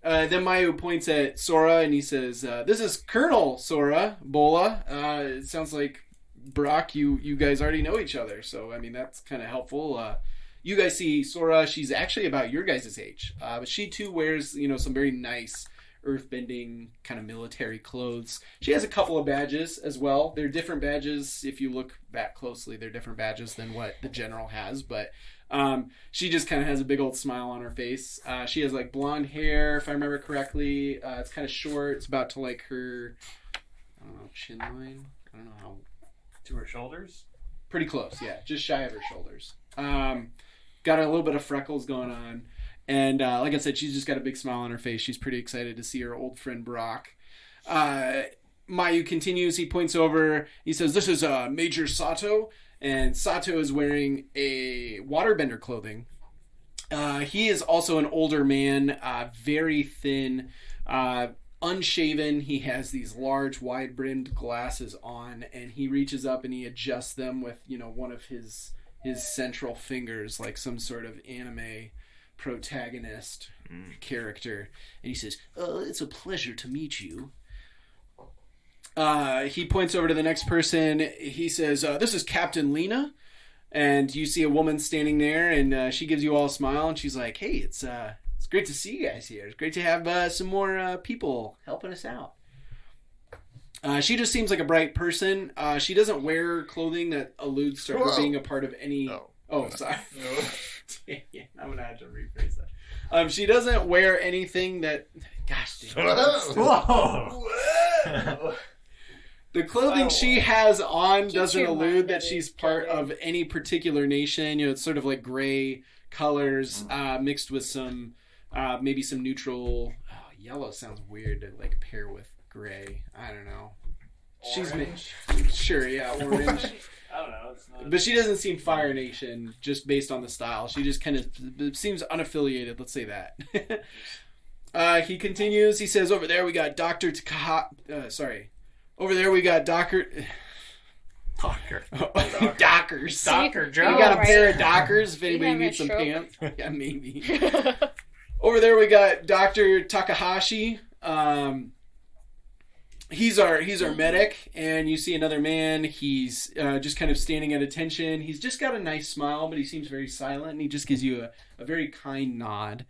Speaker 2: Then Mayu points at Sora and he says, "This is Colonel Sora Bola. It sounds like Brock, you guys already know each other, so I mean that's kind of helpful." You guys see Sora; she's actually about your guys' age, but she too wears some very nice earthbending kind of military clothes. She has a couple of badges as well. They're different badges. If you look back closely, they're different badges than what the general has, but she just kind of has a big old smile on her face. She has like blonde hair, if I remember correctly. It's kind of short. It's about to like her, I don't know, chin line. I don't know how.
Speaker 7: To her shoulders?
Speaker 2: Pretty close, yeah. Just shy of her shoulders. Got a little bit of freckles going on. And like I said, she's just got a big smile on her face. She's pretty excited to see her old friend Brock. Mayu continues. He points over. He says, "This is Major Sato." And Sato is wearing a waterbender clothing. He is also an older man, very thin, unshaven. He has these large, wide-brimmed glasses on, and he reaches up and he adjusts them with, one of his central fingers, like some sort of anime protagonist character. And he says, "It's a pleasure to meet you." He points over to the next person. He says, this is Captain Lena. And you see a woman standing there, and she gives you all a smile, and she's like, hey, it's great to see you guys here. It's great to have some more people helping us out. She just seems like a bright person. She doesn't wear clothing that alludes to her being a part of any...
Speaker 6: No.
Speaker 2: Oh, sorry. Yeah, I'm going to have to rephrase that. She doesn't wear anything that... Gosh, damn.
Speaker 8: Whoa!
Speaker 2: The clothing she has on
Speaker 4: Keep
Speaker 2: doesn't
Speaker 4: your
Speaker 2: allude
Speaker 4: mind
Speaker 2: that
Speaker 4: at
Speaker 2: she's
Speaker 4: it,
Speaker 2: part
Speaker 4: Kevin.
Speaker 2: of any particular nation. It's sort of like gray colors mixed with some, maybe some neutral... Oh, yellow sounds weird to like pair with gray. I don't know.
Speaker 7: Orange?
Speaker 2: Sure, yeah, orange.
Speaker 7: I don't know. It's not...
Speaker 2: But she doesn't seem Fire Nation just based on the style. She just kind of seems unaffiliated, let's say that. He continues. He says, over there we got Dr. Over there we got Docker. Dockers.
Speaker 7: Dr. Joe.
Speaker 2: We got a
Speaker 4: right.
Speaker 2: pair of Dockers if
Speaker 4: You
Speaker 2: anybody
Speaker 4: have
Speaker 2: needs some
Speaker 4: a stroke.
Speaker 2: pants. Yeah, maybe. Over there we got Dr. Takahashi. He's our medic, and you see another man. He's just kind of standing at attention. He's just got a nice smile, but he seems very silent, and he just gives you a very kind nod.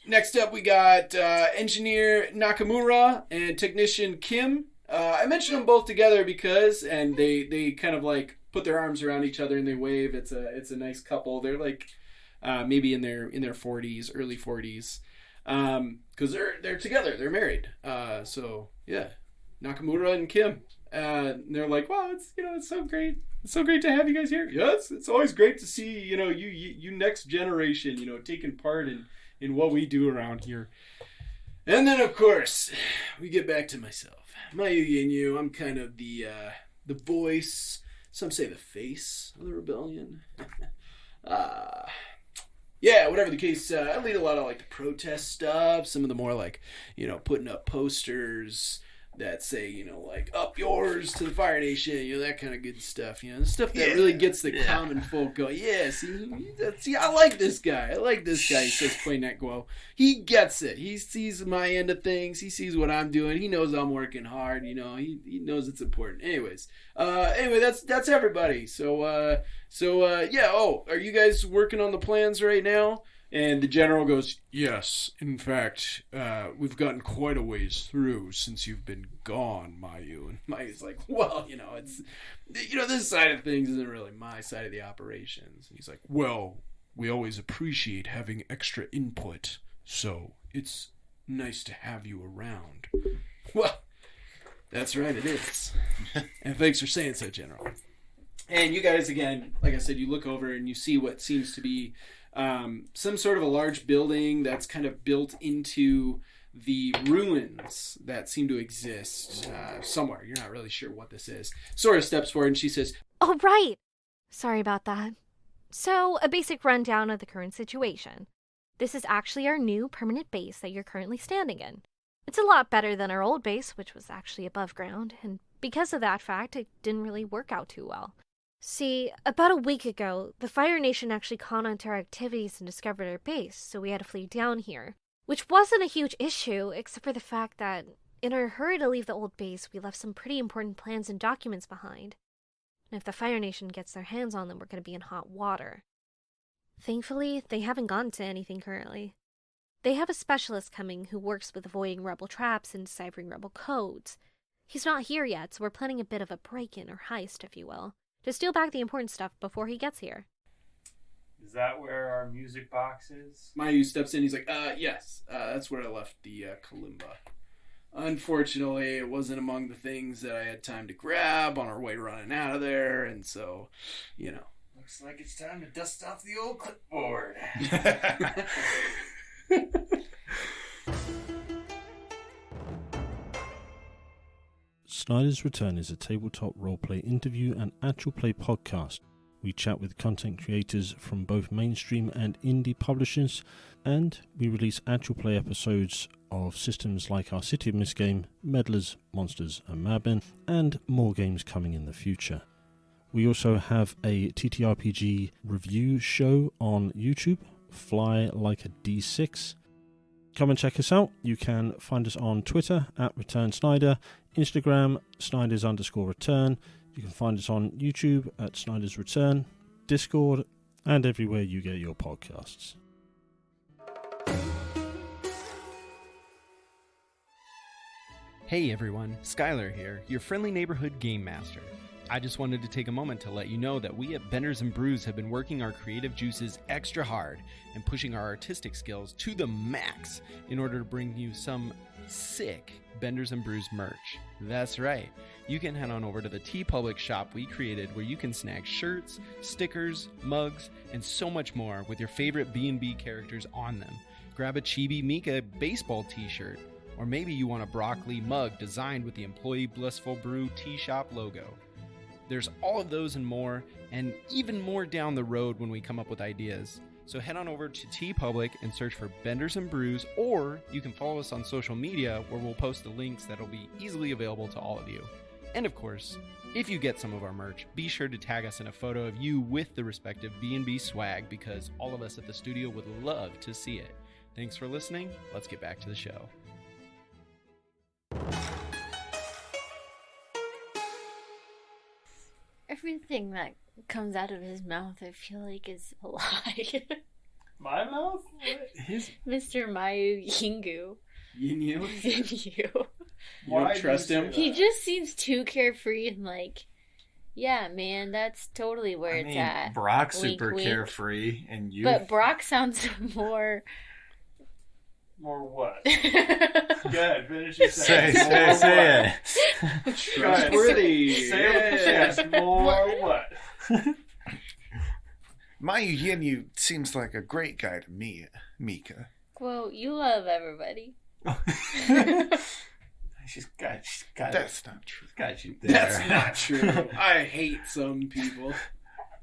Speaker 2: Next up, we got engineer Nakamura and technician Kim. I mentioned them both together because, and they kind of like put their arms around each other and they wave. It's a nice couple. They're like maybe in their 40s, early 40s, because they're together. They're married. So yeah, Nakamura and Kim. And they're like, wow, it's so great. It's so great to have you guys here. Yes, it's always great to see you next generation taking part in what we do around here. And then of course we get back to myself, Mayu Yinyu. I'm kind of the voice. Some say the face of the rebellion. Yeah, whatever the case, I lead a lot of like the protest stuff. Some of the more like putting up posters that say, like, up yours to the Fire Nation, that kind of good stuff, the stuff that really gets the common folk going. Yeah, see, I like this guy. He says, pointing at Guo. He gets it. He sees my end of things. He sees what I'm doing. He knows I'm working hard, he knows it's important. Anyway, that's everybody. So, yeah, are you guys working on the plans right now? And the general goes, yes, in fact, we've gotten quite a ways through since you've been gone, Mayu. And Mayu's like, well, it's, this side of things isn't really my side of the operations. And he's like, well, we always appreciate having extra input, so it's nice to have you around. Well, that's right, it is. And thanks for saying so, General. And you guys, again, like I said, you look over and you see what seems to be some sort of a large building that's kind of built into the ruins that seem to exist somewhere. You're not really sure what this is. Sora steps forward and she says,
Speaker 9: Oh, right. Sorry about that. So, a basic rundown of the current situation. This is actually our new permanent base that you're currently standing in. It's a lot better than our old base, which was actually above ground, and because of that fact, it didn't really work out too well. See, about a week ago, the Fire Nation actually caught onto our activities and discovered our base, so we had to flee down here. Which wasn't a huge issue, except for the fact that, in our hurry to leave the old base, we left some pretty important plans and documents behind. And if the Fire Nation gets their hands on them, we're going to be in hot water. Thankfully, they haven't gotten to anything currently. They have a specialist coming who works with avoiding rebel traps and deciphering rebel codes. He's not here yet, so we're planning a bit of a break-in or heist, if you will, to steal back the important stuff before he gets here.
Speaker 7: Is that where our music box is?
Speaker 2: Mayu steps in. He's like, yes, that's where I left the kalimba. Unfortunately, it wasn't among the things that I had time to grab on our way running out of there, and so,
Speaker 3: Looks like it's time to dust off the old clipboard.
Speaker 10: Snyder's Return is a tabletop roleplay interview and actual play podcast. We chat with content creators from both mainstream and indie publishers, and we release actual play episodes of systems like our City of Mist game, Meddlers, Monsters and Madmen, and more games coming in the future. We also have a TTRPG review show on YouTube, Fly Like a D6. Come and check us out. You can find us on Twitter @ReturnSnyder, Instagram, Snyders_return. You can find us on YouTube at Snyders Return, Discord, and everywhere you get your podcasts.
Speaker 1: Hey everyone, Skylar here, your friendly neighborhood game master. I just wanted to take a moment to let you know that we at Benders and Brews have been working our creative juices extra hard and pushing our artistic skills to the max in order to bring you some sick Benders and Brews merch. That's right. You can head on over to the TeePublic shop we created where you can snag shirts, stickers, mugs, and so much more with your favorite B&B characters on them. Grab a Chibi Mika baseball t-shirt, or maybe you want a broccoli mug designed with the Employee Blissful Brew Tea Shop logo. There's all of those and more, and even more down the road when we come up with ideas. So head on over to TeePublic and search for Benders and Brews, or you can follow us on social media where we'll post the links that'll be easily available to all of you. And of course, if you get some of our merch, be sure to tag us in a photo of you with the respective B&B swag, because all of us at the studio would love to see it. Thanks for listening. Let's get back to the show.
Speaker 4: Everything that comes out of his mouth, I feel like, is a lie.
Speaker 7: My mouth?
Speaker 4: Mr. Mayu Yinyu.
Speaker 2: Yinyu?
Speaker 4: Yinyu.
Speaker 2: You don't trust him?
Speaker 4: He just seems too carefree and like, yeah, man, that's totally where it's at.
Speaker 8: Brock's
Speaker 4: Wink,
Speaker 8: super
Speaker 4: wink.
Speaker 8: carefree, and you.
Speaker 4: But Brock sounds more.
Speaker 7: More what? Good. Finish your
Speaker 8: say
Speaker 7: sentence.
Speaker 8: it.
Speaker 2: Trustworthy.
Speaker 7: Say it with the chest. More what?
Speaker 6: Mayu Yinyu seems like a great guy to me, Mika.
Speaker 4: Well, you love everybody.
Speaker 8: She's got
Speaker 6: That's not true.
Speaker 8: got you there.
Speaker 2: That's not true. I hate some people.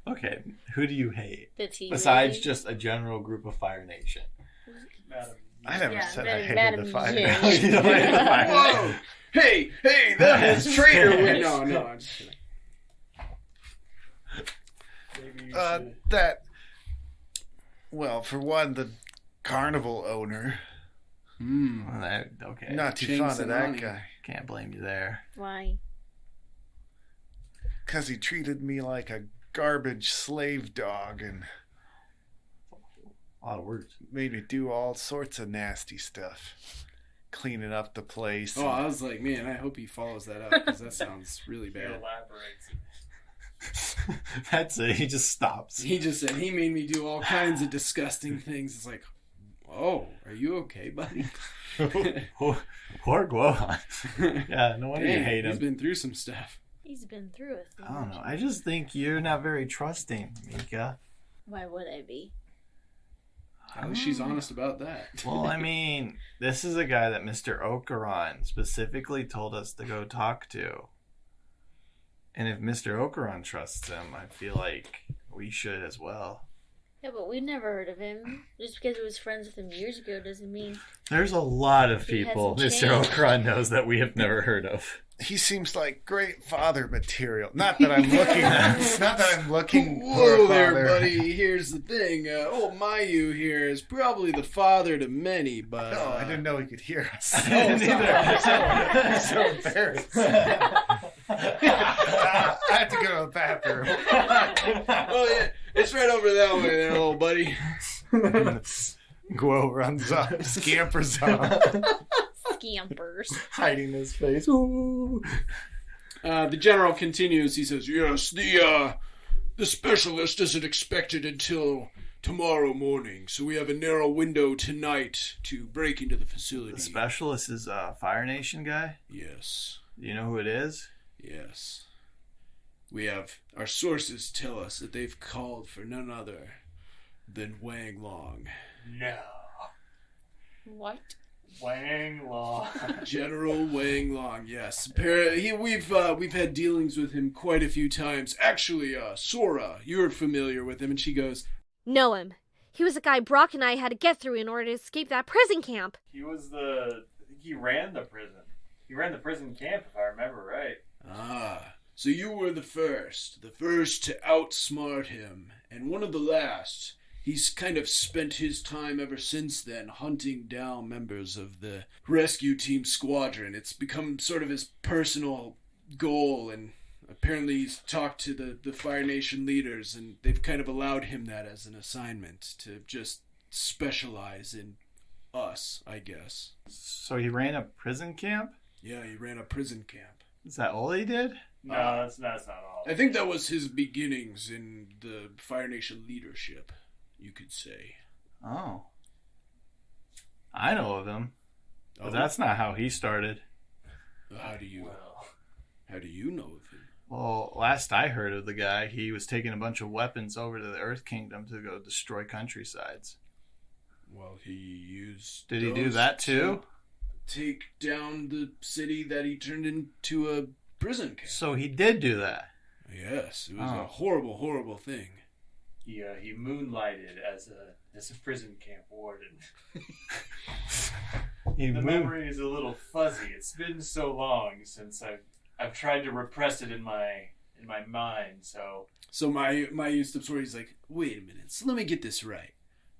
Speaker 8: Okay, who do you hate?
Speaker 4: The team.
Speaker 8: Besides just a general group of Fire Nation.
Speaker 7: Madam.
Speaker 6: I never
Speaker 4: Yeah,
Speaker 6: said I
Speaker 4: Madam-
Speaker 6: hated
Speaker 4: Madam
Speaker 6: the fire.
Speaker 4: Yinyu.
Speaker 8: You don't hate the Fire
Speaker 2: Whoa!
Speaker 8: Nation.
Speaker 2: Hey, that was traitor. No, I'm just kidding.
Speaker 7: Maybe you should.
Speaker 6: Well, for one, the carnival owner.
Speaker 8: Well, okay.
Speaker 6: Not too
Speaker 2: Ching
Speaker 6: fond of that
Speaker 2: Sanani.
Speaker 6: guy.
Speaker 8: Can't blame you there.
Speaker 4: Why?
Speaker 6: Because he treated me like a garbage slave dog and
Speaker 8: A lot of words.
Speaker 6: made me do all sorts of nasty stuff. Cleaning up the place.
Speaker 2: Oh, I was like, man, I hope he follows that up, because that sounds really
Speaker 7: He
Speaker 2: bad.
Speaker 7: elaborates.
Speaker 8: That's it. He just stops.
Speaker 2: He just said he made me do all kinds of disgusting things. It's like, oh, are you okay, buddy?
Speaker 8: Poor Gohan. Yeah, no wonder you
Speaker 2: Dang,
Speaker 8: hate
Speaker 2: he's
Speaker 8: him.
Speaker 2: been through some stuff.
Speaker 4: He's been through a thing.
Speaker 8: I don't know. I just think you're not very trusting, Mika.
Speaker 4: Why would I be?
Speaker 2: At least she's honest about that.
Speaker 8: Well, I mean, this is a guy that Mr. Okuran specifically told us to go talk to. And if Mr. Okuran trusts him, I feel like we should as well.
Speaker 4: Yeah, but we've never heard of him. Just because he was friends with him years ago doesn't mean.
Speaker 8: There's a lot of
Speaker 4: He
Speaker 8: people
Speaker 4: hasn't
Speaker 8: Mr.
Speaker 4: changed.
Speaker 8: Okuran knows that we have never heard of.
Speaker 6: He seems like great father material. Not that I'm looking. Not that I'm looking for
Speaker 2: Whoa
Speaker 6: a
Speaker 2: there,
Speaker 6: father.
Speaker 2: buddy. Here's the thing. Old Mayu here is probably the father to many, but...
Speaker 6: No, I didn't know he could hear us.
Speaker 8: I didn't either.
Speaker 6: I'm so embarrassed. I have to go to the bathroom.
Speaker 2: Oh, yeah. It's right over that way there, little buddy.
Speaker 6: Guo runs up, scampers off.
Speaker 4: Scampers.
Speaker 8: Hiding his face. Ooh.
Speaker 2: The general continues. He says, yes, the specialist isn't expected until tomorrow morning, so we have a narrow window tonight to break into the facility.
Speaker 8: The specialist is a Fire Nation guy?
Speaker 2: Yes.
Speaker 8: Do you know who it is?
Speaker 2: Yes. We have, our sources tell us that they've called for none other than Wang Long.
Speaker 7: No.
Speaker 4: What?
Speaker 7: Wang Long.
Speaker 2: General Wang Long, yes. We've had dealings with him quite a few times. Actually, Sora, you're familiar with him, and she goes,
Speaker 9: Know him. He was a guy Brock and I had to get through in order to escape that prison camp.
Speaker 7: He was I think he ran the prison. He ran the prison camp, if I remember right.
Speaker 2: ah, so you were the first to outsmart him, and one of the last.
Speaker 1: he's kind of spent his time ever since then hunting down members of the Rescue Team Squadron. It's become sort of his personal goal, and apparently he's talked to the Fire Nation leaders, and they've kind of allowed him that as an assignment to just specialize in us, I guess.
Speaker 8: So he ran a prison camp?
Speaker 1: Yeah, he ran a prison camp.
Speaker 8: Is that all he did?
Speaker 7: No, that's not all.
Speaker 1: I think that was his beginnings in the Fire Nation leadership, you could say.
Speaker 8: Oh. I know of him. But
Speaker 1: Oh.
Speaker 8: that's not how he started.
Speaker 1: How do you know of him?
Speaker 8: Well, last I heard of the guy, he was taking a bunch of weapons over to the Earth Kingdom to go destroy countrysides.
Speaker 1: Well, he used.
Speaker 8: Did he do
Speaker 1: those
Speaker 8: that too?
Speaker 1: to take down the city that he turned into a prison camp.
Speaker 8: So he did do that.
Speaker 1: Yes, it was
Speaker 8: Oh.
Speaker 1: a horrible, horrible thing.
Speaker 7: He moonlighted as a prison camp warden. The memory is a little fuzzy. It's been so long since I've tried to repress it in my mind. So
Speaker 2: my use of story is like, wait a minute, so let me get this right.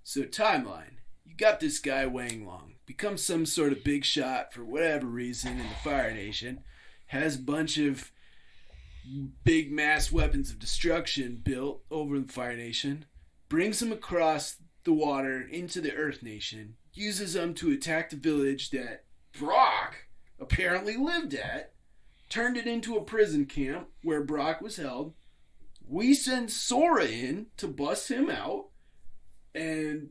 Speaker 2: So timeline, you got this guy Wang Long, becomes some sort of big shot for whatever reason in the Fire Nation, has a bunch of big mass weapons of destruction built over the Fire Nation, brings them across the water into the Earth Nation, uses them to attack the village that Brock apparently lived at, turned it into a prison camp where Brock was held. We send Sora in to bust him out, and,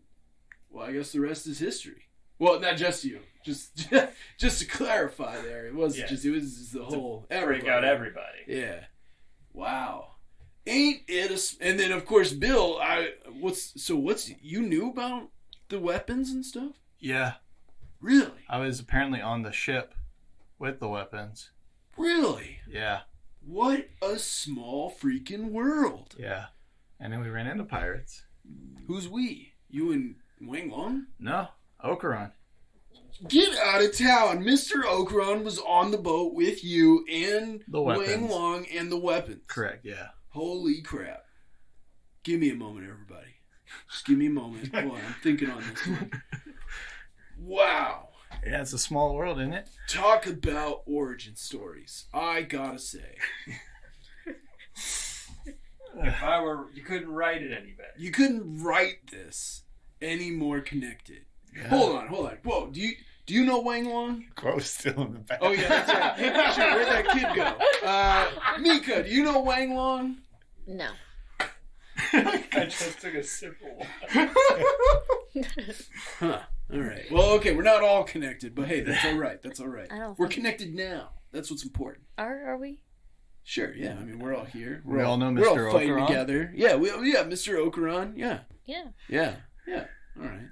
Speaker 2: well, I guess the rest is history. Well, not just you. Just to clarify there, it wasn't just, it was just the whole...
Speaker 7: break out everybody.
Speaker 2: Yeah. Wow. Ain't it and then, of course, Bill, you knew about the weapons and stuff?
Speaker 8: Yeah.
Speaker 2: Really?
Speaker 8: I was apparently on the ship with the weapons.
Speaker 2: Really?
Speaker 8: Yeah.
Speaker 2: What a small freaking world.
Speaker 8: Yeah. And then we ran into pirates.
Speaker 2: Who's we? You and Wang Long?
Speaker 8: No, Okuran.
Speaker 2: Get out of town. Mr. Okuran was on the boat with you and
Speaker 8: The weapons.
Speaker 2: Wang Long and the weapons.
Speaker 8: Correct, yeah.
Speaker 2: Holy crap. Give me a moment, everybody. Just give me a moment. Hold on, I'm thinking on this one. Wow.
Speaker 8: Yeah, it's a small world, isn't it?
Speaker 2: Talk about origin stories. I gotta say.
Speaker 7: You couldn't write it any better.
Speaker 2: You couldn't write this any more connected.
Speaker 8: Yeah.
Speaker 2: Hold on. Whoa, do you know Wang Long?
Speaker 6: Quo's still in the back.
Speaker 2: Oh yeah, that's right. Sure, where'd that kid go? Mika, do you know Wang Long?
Speaker 4: No.
Speaker 7: I just took a sip of water.
Speaker 2: Huh. All right. Well, okay, we're not all connected, but hey, that's all right. That's all right. We're connected now. That's what's important.
Speaker 4: Are we?
Speaker 2: Sure. Yeah. I mean, we're all here.
Speaker 8: We all know
Speaker 2: We're
Speaker 8: Mr.
Speaker 2: all fighting
Speaker 8: Okuran?
Speaker 2: together. Yeah. Mr. Okuran. Yeah.
Speaker 4: Yeah.
Speaker 2: Yeah. Yeah. All right.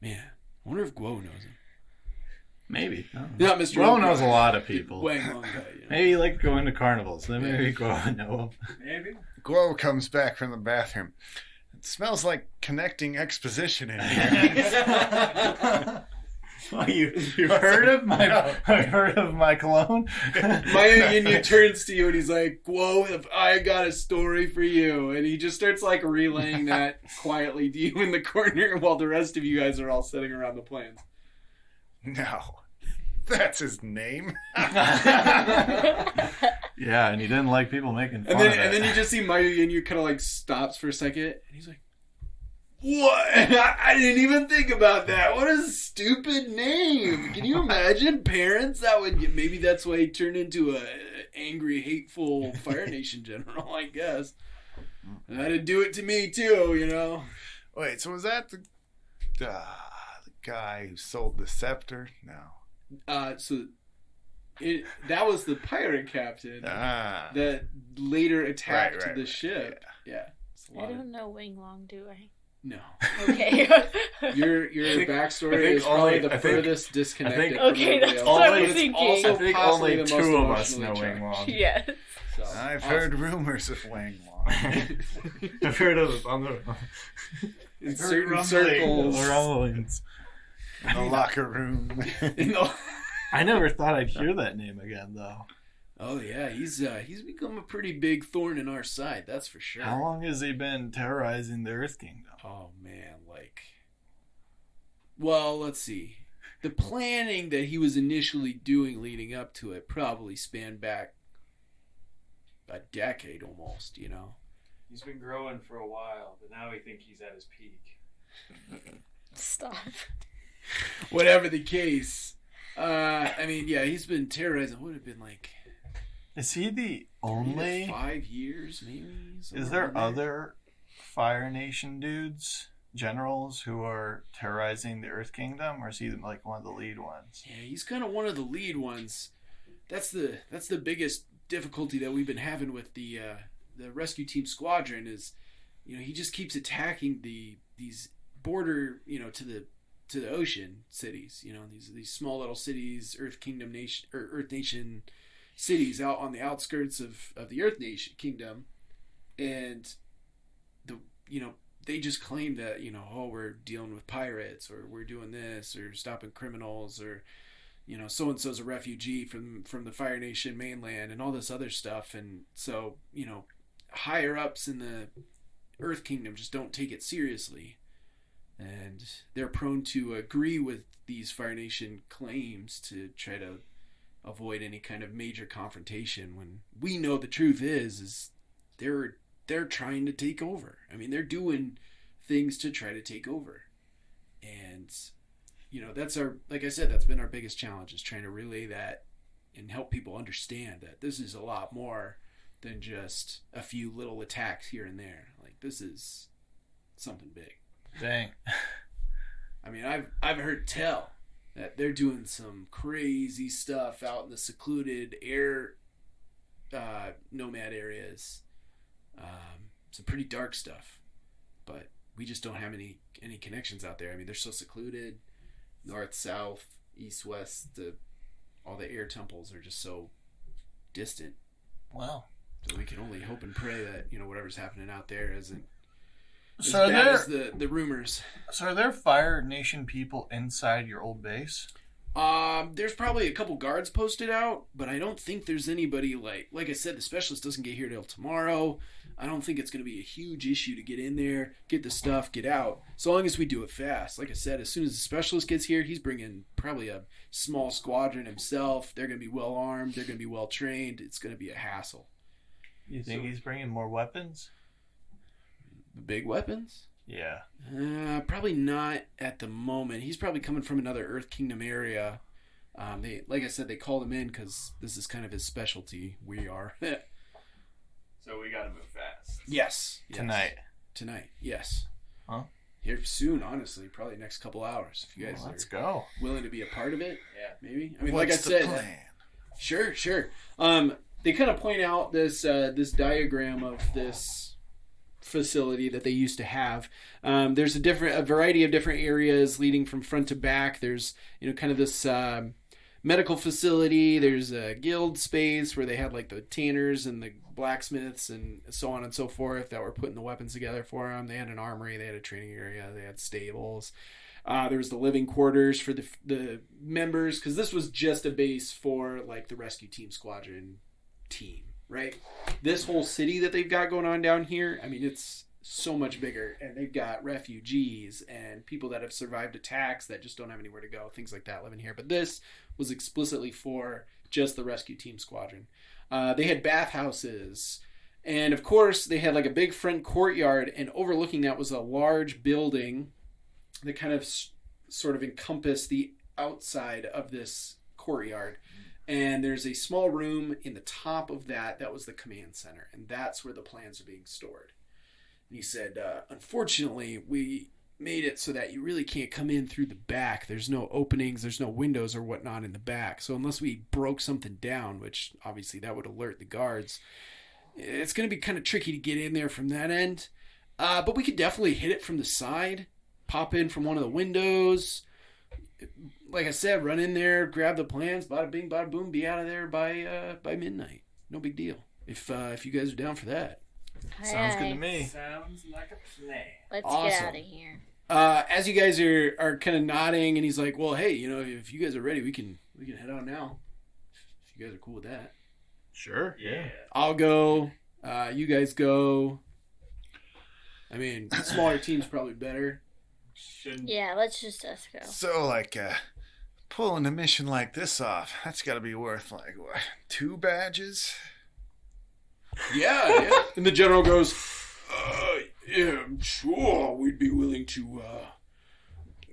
Speaker 2: Man, I wonder if Guo knows him.
Speaker 8: Maybe.
Speaker 2: Not Mr.
Speaker 8: Guo
Speaker 2: Okuran.
Speaker 8: knows a lot of people.
Speaker 2: Wang Long guy. Yeah.
Speaker 8: Maybe he liked going to carnivals. Then maybe Guo would know him.
Speaker 7: Maybe.
Speaker 6: Guo comes back from the bathroom. It smells like connecting exposition in here.
Speaker 8: Oh, you've heard of my cologne?
Speaker 2: Mayu Yinyu turns to you and he's like, Guo, I got a story for you. And he just starts like relaying that quietly to you in the corner while the rest of you guys are all sitting around the plants.
Speaker 6: No. That's his name.
Speaker 8: Yeah, and he didn't like people making fun
Speaker 2: And
Speaker 8: of it.
Speaker 2: then you just see Mayu Yinyu kind of like stops for a second and he's like, what? I didn't even think about that. What a stupid name. Can you imagine parents that would maybe that's why he turned into a angry, hateful Fire Nation general, I guess. And that'd do it to me too, you know.
Speaker 6: Wait, so was that the guy who sold the scepter? No.
Speaker 2: That was the pirate captain that later attacked the ship. Yeah.
Speaker 4: I don't know Wang Long, do I?
Speaker 2: No.
Speaker 4: Okay.
Speaker 2: Your backstory is probably the furthest disconnected. From
Speaker 4: Okay,
Speaker 2: everybody
Speaker 4: that's
Speaker 2: else.
Speaker 4: what I
Speaker 2: But
Speaker 4: was
Speaker 2: it's
Speaker 4: thinking.
Speaker 2: also
Speaker 8: I think
Speaker 2: possibly
Speaker 8: only
Speaker 2: the
Speaker 8: two
Speaker 2: most
Speaker 8: of us
Speaker 2: emotionally
Speaker 8: know Wang
Speaker 2: charged.
Speaker 8: Long.
Speaker 4: Yes.
Speaker 2: So,
Speaker 6: I've
Speaker 2: awesome.
Speaker 6: heard rumors of Wang Long.
Speaker 8: I've heard of
Speaker 2: In certain circles.
Speaker 8: rumblings.
Speaker 6: In the locker room.
Speaker 2: In the-
Speaker 8: I never thought I'd hear that name again, though.
Speaker 2: Oh yeah, he's become a pretty big thorn in our side. That's for sure.
Speaker 8: How long has he been terrorizing the Earth Kingdom?
Speaker 2: Oh man, well, let's see. The planning that he was initially doing leading up to it probably spanned back a decade almost, you know.
Speaker 7: He's been growing for a while, but now we think he's at his peak.
Speaker 4: Stop.
Speaker 2: Whatever the case, I mean, yeah, he's been terrorizing. Would have been like.
Speaker 8: Is he the only?
Speaker 2: 5 years, maybe.
Speaker 8: Is there other Fire Nation dudes, generals, who are terrorizing the Earth Kingdom, or is he like one of the lead ones?
Speaker 2: Yeah, he's kind of one of the lead ones. That's the biggest difficulty that we've been having with the Rescue Team Squadron is, you know, he just keeps attacking these border, you know, to the ocean cities, you know, these small little cities, Earth Nation cities out on the outskirts of the Earth Nation Kingdom, and they just claim that, you know, oh, we're dealing with pirates, or we're doing this, or stopping criminals, or, you know, so and so's a refugee from the Fire Nation mainland, and all this other stuff. And so, you know, higher ups in the Earth Kingdom just don't take it seriously, and they're prone to agree with these Fire Nation claims to try to avoid any kind of major confrontation, when we know the truth is they're trying to take over. I mean, they're doing things to try to take over. And, you know, like I said, that's been our biggest challenge, is trying to relay that and help people understand that this is a lot more than just a few little attacks here and there. Like, this is something big.
Speaker 8: Dang.
Speaker 2: I mean, I've heard tell that they're doing some crazy stuff out in the secluded air nomad areas. Some pretty dark stuff, but we just don't have any connections out there. I mean, they're so secluded, north, south, east, west. All the air temples are just so distant.
Speaker 8: Wow.
Speaker 2: So we can only hope and pray that, you know, whatever's happening out there isn't as
Speaker 8: So
Speaker 2: bad as the rumors.
Speaker 8: So are there Fire Nation people inside your old base?
Speaker 2: There's probably a couple guards posted out, but I don't think there's anybody like I said, the specialist doesn't get here till tomorrow. I don't think it's going to be a huge issue to get in there, get the stuff, get out, so long as we do it fast. Like I said, as soon as the specialist gets here, he's bringing probably a small squadron himself. They're going to be well armed. They're going to be well trained. It's going to be a hassle.
Speaker 8: You think he's bringing more weapons?
Speaker 2: Big weapons?
Speaker 8: Yeah.
Speaker 2: Probably not at the moment. He's probably coming from another Earth Kingdom area. Like I said, they called him in because this is kind of his specialty. We are.
Speaker 7: So we gotta move fast.
Speaker 2: Yes.
Speaker 8: Tonight,
Speaker 2: yes.
Speaker 8: Huh?
Speaker 2: Here soon, honestly. Probably next couple hours. If you guys
Speaker 8: let's
Speaker 2: are
Speaker 8: go.
Speaker 2: willing to be a part of it.
Speaker 7: Yeah.
Speaker 2: Maybe. I mean,
Speaker 6: What's
Speaker 2: like I said.
Speaker 6: the plan?
Speaker 2: Sure. They kind of point out this diagram of this facility that they used to have. There's a variety of different areas leading from front to back. There's, you know, kind of this medical facility. There's a guild space where they had like the tanners and the blacksmiths and so on and so forth that were putting the weapons together for them. They had an armory. They had a training area. They had stables. There was the living quarters for the members, because this was just a base for like the Rescue Team Squadron team, right? This whole city that they've got going on down here, I mean, it's so much bigger, and they've got refugees and people that have survived attacks that just don't have anywhere to go, things like that living here. But this was explicitly for just the Rescue Team Squadron. They had bathhouses, and of course they had like a big front courtyard, and overlooking that was a large building that kind of sort of encompassed the outside of this courtyard. And there's a small room in the top of that was the command center, and that's where the plans are being stored. And he said, unfortunately, we made it so that you really can't come in through the back. There's no openings, there's no windows or whatnot in the back. So unless we broke something down, which obviously that would alert the guards, it's going to be kind of tricky to get in there from that end. But we could definitely hit it from the side, pop in from one of the windows. Like I said, run in there, grab the plans, bada bing, bada boom, be out of there by midnight. No big deal. If you guys are down for that.
Speaker 8: Sounds good to me.
Speaker 7: Sounds like a plan.
Speaker 4: Let's
Speaker 2: Awesome.
Speaker 4: get out of here.
Speaker 2: As you guys are kind of nodding, and he's like, "Well, hey, you know, if you guys are ready, we can head out now. If you guys are cool with that." Sure.
Speaker 7: Yeah.
Speaker 2: I'll go. You guys go. I mean, smaller team's probably better.
Speaker 4: Yeah, let's just us go.
Speaker 6: So, like, pulling a mission like this off, that's got to be worth, like, what, 2 badges?
Speaker 2: Yeah. And the general goes, yeah, sure, we'd be willing to,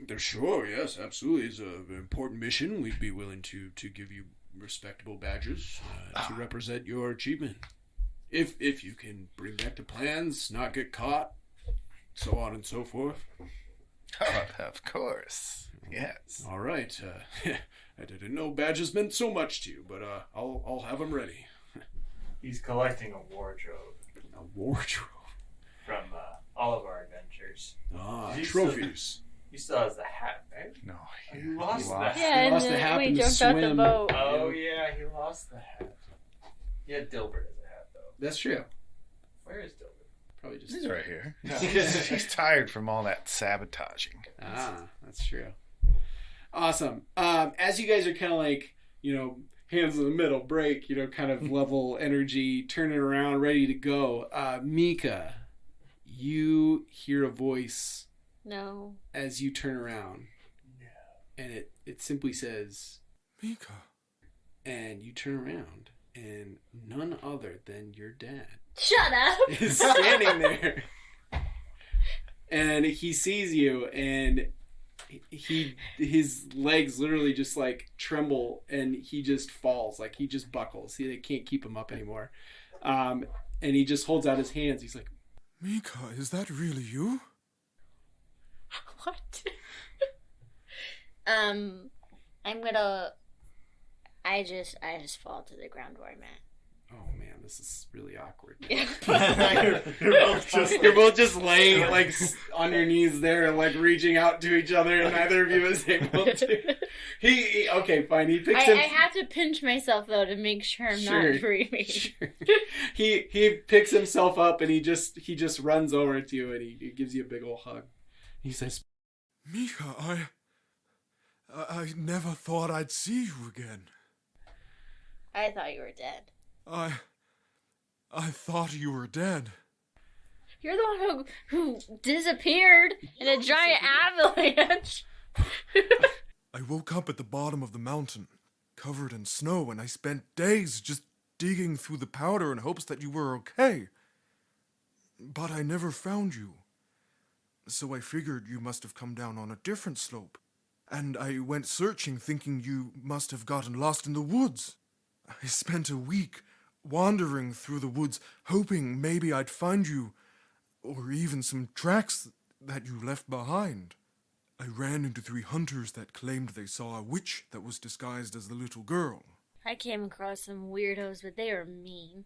Speaker 2: they're sure, yes, absolutely. It's an important mission. We'd be willing to give you respectable badges to represent your achievement. If you can bring back the plans, not get caught, so on and so forth.
Speaker 6: Oh, of course. Yes.
Speaker 2: All right. I didn't know badges meant so much to you, but I'll have them ready.
Speaker 7: He's collecting a wardrobe.
Speaker 2: A wardrobe?
Speaker 7: From all of our adventures.
Speaker 2: Trophies.
Speaker 7: He still has the hat, right?
Speaker 6: No.
Speaker 7: He lost the hat.
Speaker 4: Yeah,
Speaker 2: He lost
Speaker 4: and
Speaker 2: the hat
Speaker 4: we
Speaker 2: in the
Speaker 4: jumped out the
Speaker 2: swim.
Speaker 4: boat.
Speaker 7: Oh, yeah, he lost the hat. Yeah, Dilbert has a hat, though.
Speaker 2: That's true.
Speaker 7: Where is Dilbert?
Speaker 2: Probably just...
Speaker 6: He's right here. He's tired from all that sabotaging.
Speaker 2: That's true. Awesome. As you guys are kind of like, hands in the middle, break, kind of level energy, turning around, ready to go. Mika, you hear a voice
Speaker 4: No.
Speaker 2: as you turn around. No. And it simply says,
Speaker 11: Mika.
Speaker 2: And you turn around, and none other than your dad
Speaker 4: Shut up!
Speaker 2: is standing there. And he sees you, and his legs literally just like tremble, and he just falls, like he just buckles. They can't keep him up anymore. And he just holds out his hands. He's like,
Speaker 11: Mika, is that really you?
Speaker 4: What? I just fall to the ground where I'm at.
Speaker 2: oh man, this is really awkward.
Speaker 4: Yeah.
Speaker 2: You're both just laying like on your knees there, like reaching out to each other, and neither of you is able to. He okay, fine. He picks him.
Speaker 4: I have to pinch myself though to make sure I'm not breathing.
Speaker 2: Sure. He picks himself up, and he just runs over to you, and he gives you a big old hug. He says,
Speaker 11: Mika, I never thought I'd see you again.
Speaker 4: I thought you were dead.
Speaker 11: I thought you were dead.
Speaker 4: You're the one who disappeared in a giant avalanche.
Speaker 11: I woke up at the bottom of the mountain, covered in snow, and I spent days just digging through the powder in hopes that you were okay. But I never found you. So I figured you must have come down on a different slope. And I went searching thinking you must have gotten lost in the woods. I spent a week wandering through the woods, hoping maybe I'd find you, or even some tracks that you left behind. I ran into 3 hunters that claimed they saw a witch that was disguised as the little girl.
Speaker 4: I came across some weirdos, but they were mean.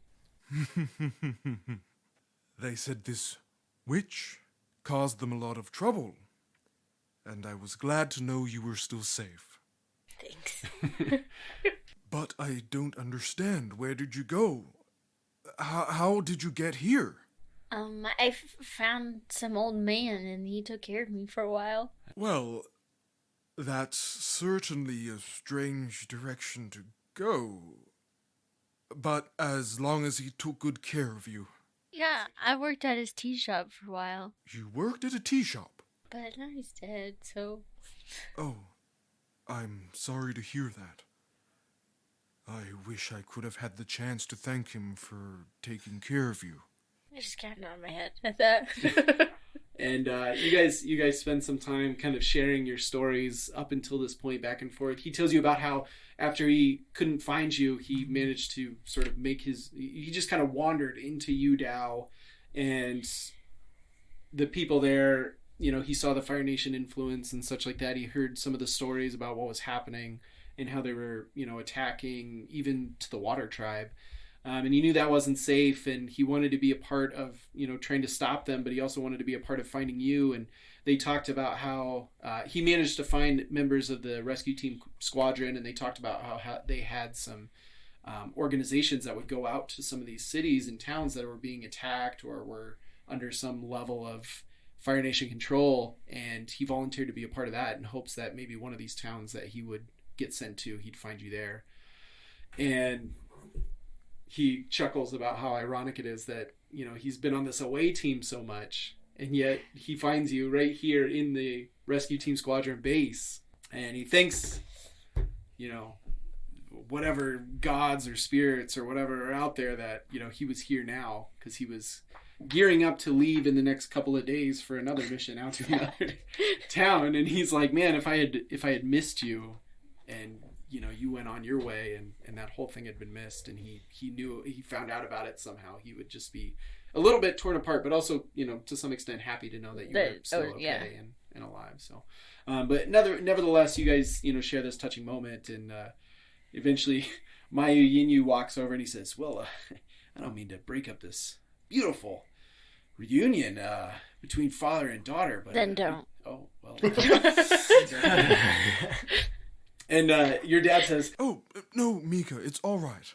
Speaker 11: They said this witch caused them a lot of trouble, and I was glad to know you were still safe.
Speaker 4: Thanks.
Speaker 11: But I don't understand. Where did you go? How did you get here?
Speaker 4: I found some old man, and he took care of me for a while.
Speaker 11: Well, that's certainly a strange direction to go. But as long as he took good care of you.
Speaker 4: Yeah, I worked at his tea shop for a while.
Speaker 11: You worked at a tea shop?
Speaker 4: But now he's dead, so...
Speaker 11: Oh, I'm sorry to hear that. I wish I could have had the chance to thank him for taking care of you.
Speaker 4: I just got out of my head at that.
Speaker 2: And you guys spend some time kind of sharing your stories up until this point, back and forth. He tells you about how after he couldn't find you, he managed to sort of he just kind of wandered into Udao, and the people there, he saw the Fire Nation influence and such like that. He heard some of the stories about what was happening and how they were, attacking even to the Water Tribe. And he knew that wasn't safe, and he wanted to be a part of, trying to stop them, but he also wanted to be a part of finding you. And they talked about how he managed to find members of the Rescue Team Squadron, and they talked about how they had some organizations that would go out to some of these cities and towns that were being attacked or were under some level of Fire Nation control, and he volunteered to be a part of that in hopes that maybe one of these towns that he would get sent to, he'd find you there. And he chuckles about how ironic it is that, you know, he's been on this away team so much, and yet he finds you right here in the Rescue Team Squadron base, and he thinks, you know, whatever gods or spirits or whatever are out there that, you know, he was here now because he was gearing up to leave in the next couple of days for another mission out to another town. And he's like, man, if I had missed you and, you know, you went on your way and that whole thing had been missed, and he knew, he found out about it somehow, he would just be a little bit torn apart, but also, you know, to some extent happy to know that you were still okay and alive. So, but nevertheless, you guys, you know, share this touching moment, and eventually Mayu Yinyu walks over and he says, well, I don't mean to break up this beautiful reunion between father and daughter, but
Speaker 4: then don't.
Speaker 2: Oh, well. And your dad says,
Speaker 11: oh, no, Mika, it's all right.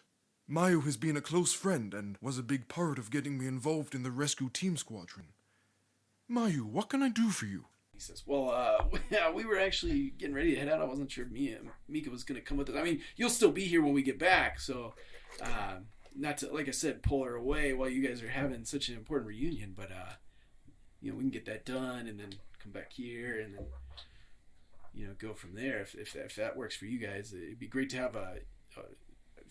Speaker 11: Mayu has been a close friend and was a big part of getting me involved in the Rescue Team Squadron. Mayu, what can I do for you?
Speaker 2: He says, well, we were actually getting ready to head out. I wasn't sure if Mika was going to come with us. I mean, you'll still be here when we get back, so not to, like I said, pull her away while you guys are having such an important reunion, but, you know, we can get that done and then come back here and then, you know, go from there. If that works for you guys, it'd be great to have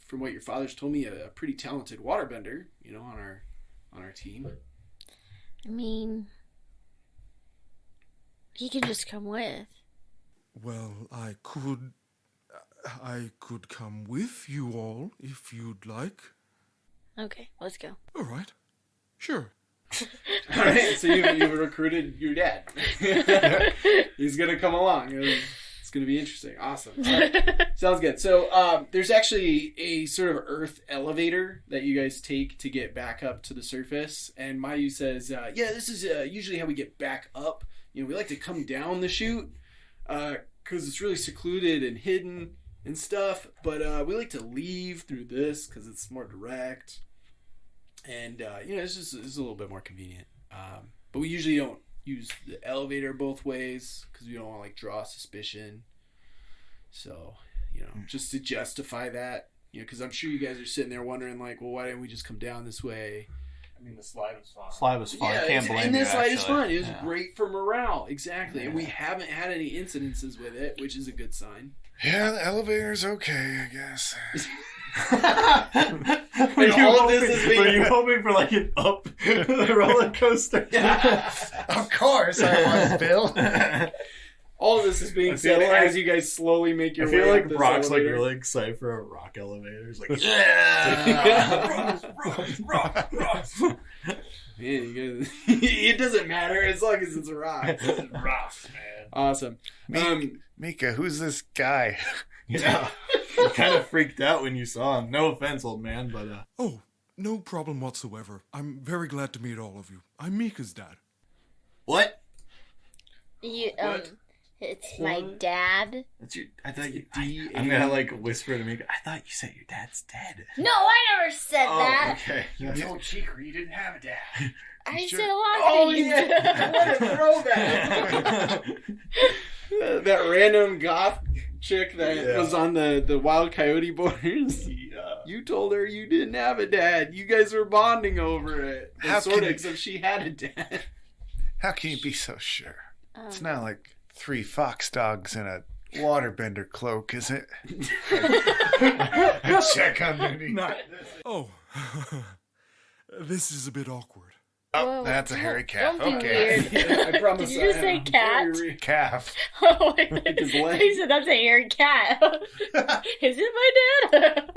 Speaker 2: from what your father's told me, a pretty talented waterbender, you know, on our team.
Speaker 4: I mean, he can just come with.
Speaker 11: Well, I could come with you all if you'd like.
Speaker 4: Okay, let's go.
Speaker 11: All right. Sure.
Speaker 2: All right, so you've recruited your dad. He's going to come along. It's going to be interesting. Awesome. All right. Sounds good. So there's actually a sort of earth elevator that you guys take to get back up to the surface. And Mayu says, yeah, this is usually how we get back up. You know, we like to come down the chute because it's really secluded and hidden and stuff. But we like to leave through this because it's more direct. And, you know, it's a little bit more convenient. But we usually don't use the elevator both ways because we don't want to, like, draw suspicion. So, you know, just to justify that, you know, because I'm sure you guys are sitting there wondering, like, well, why didn't we just come down this way?
Speaker 7: I mean, the slide was fun.
Speaker 8: Slide was fun.
Speaker 2: Yeah,
Speaker 8: Can't blame you.
Speaker 2: and this slide is
Speaker 8: actually.
Speaker 2: fun. It was great for morale. Exactly. Yeah. And we haven't had any incidences with it, which is a good sign.
Speaker 6: Yeah, the elevator's okay, I guess.
Speaker 8: Were you hoping for like an up roller coaster?
Speaker 6: Of course I was, Bill.
Speaker 2: All of this is being said as you guys slowly make your way.
Speaker 8: I feel like
Speaker 2: up this
Speaker 8: Brock's
Speaker 2: elevator.
Speaker 8: like really excited for a rock elevator. He's like,
Speaker 6: yeah,
Speaker 2: rock. Man, you guys, it doesn't matter as long as it's a rock.
Speaker 7: It's rocks, man.
Speaker 2: Awesome.
Speaker 6: Mika, who's this guy?
Speaker 8: yeah. You kind of freaked out when you saw him. No offense, old man, but
Speaker 11: Oh, no problem whatsoever. I'm very glad to meet all of you. I'm Mika's dad.
Speaker 8: what?
Speaker 4: You
Speaker 7: What?
Speaker 4: It's my dad.
Speaker 8: That's your. I thought you. I'm gonna like whisper to Mika. I thought you said your dad's dead.
Speaker 4: No, I never said that.
Speaker 8: Okay.
Speaker 7: You old cheeker, you didn't have a dad.
Speaker 4: I
Speaker 6: Sure.
Speaker 4: said a lot of
Speaker 2: Oh
Speaker 4: things.
Speaker 2: yeah, what a throwback! That random goth chick that was on the Wild Coyote boards.
Speaker 8: Yeah.
Speaker 2: You told her you didn't have a dad. You guys were bonding over it.
Speaker 6: How
Speaker 2: Sort of,
Speaker 6: can-
Speaker 2: except she had a dad.
Speaker 6: How can you be so sure? It's not like 3 fox dogs in a waterbender cloak, is it? Check on Moody.
Speaker 11: Oh, this is a bit awkward.
Speaker 6: Oh,
Speaker 4: Whoa,
Speaker 6: that's a hairy calf.
Speaker 4: don't be
Speaker 6: Okay.
Speaker 4: weird.
Speaker 2: I promise.
Speaker 4: Did you just say cat?
Speaker 6: Calf.
Speaker 4: Oh my
Speaker 2: Like his
Speaker 4: god.
Speaker 2: leg.
Speaker 4: He said that's a hairy cat. Is it my dad?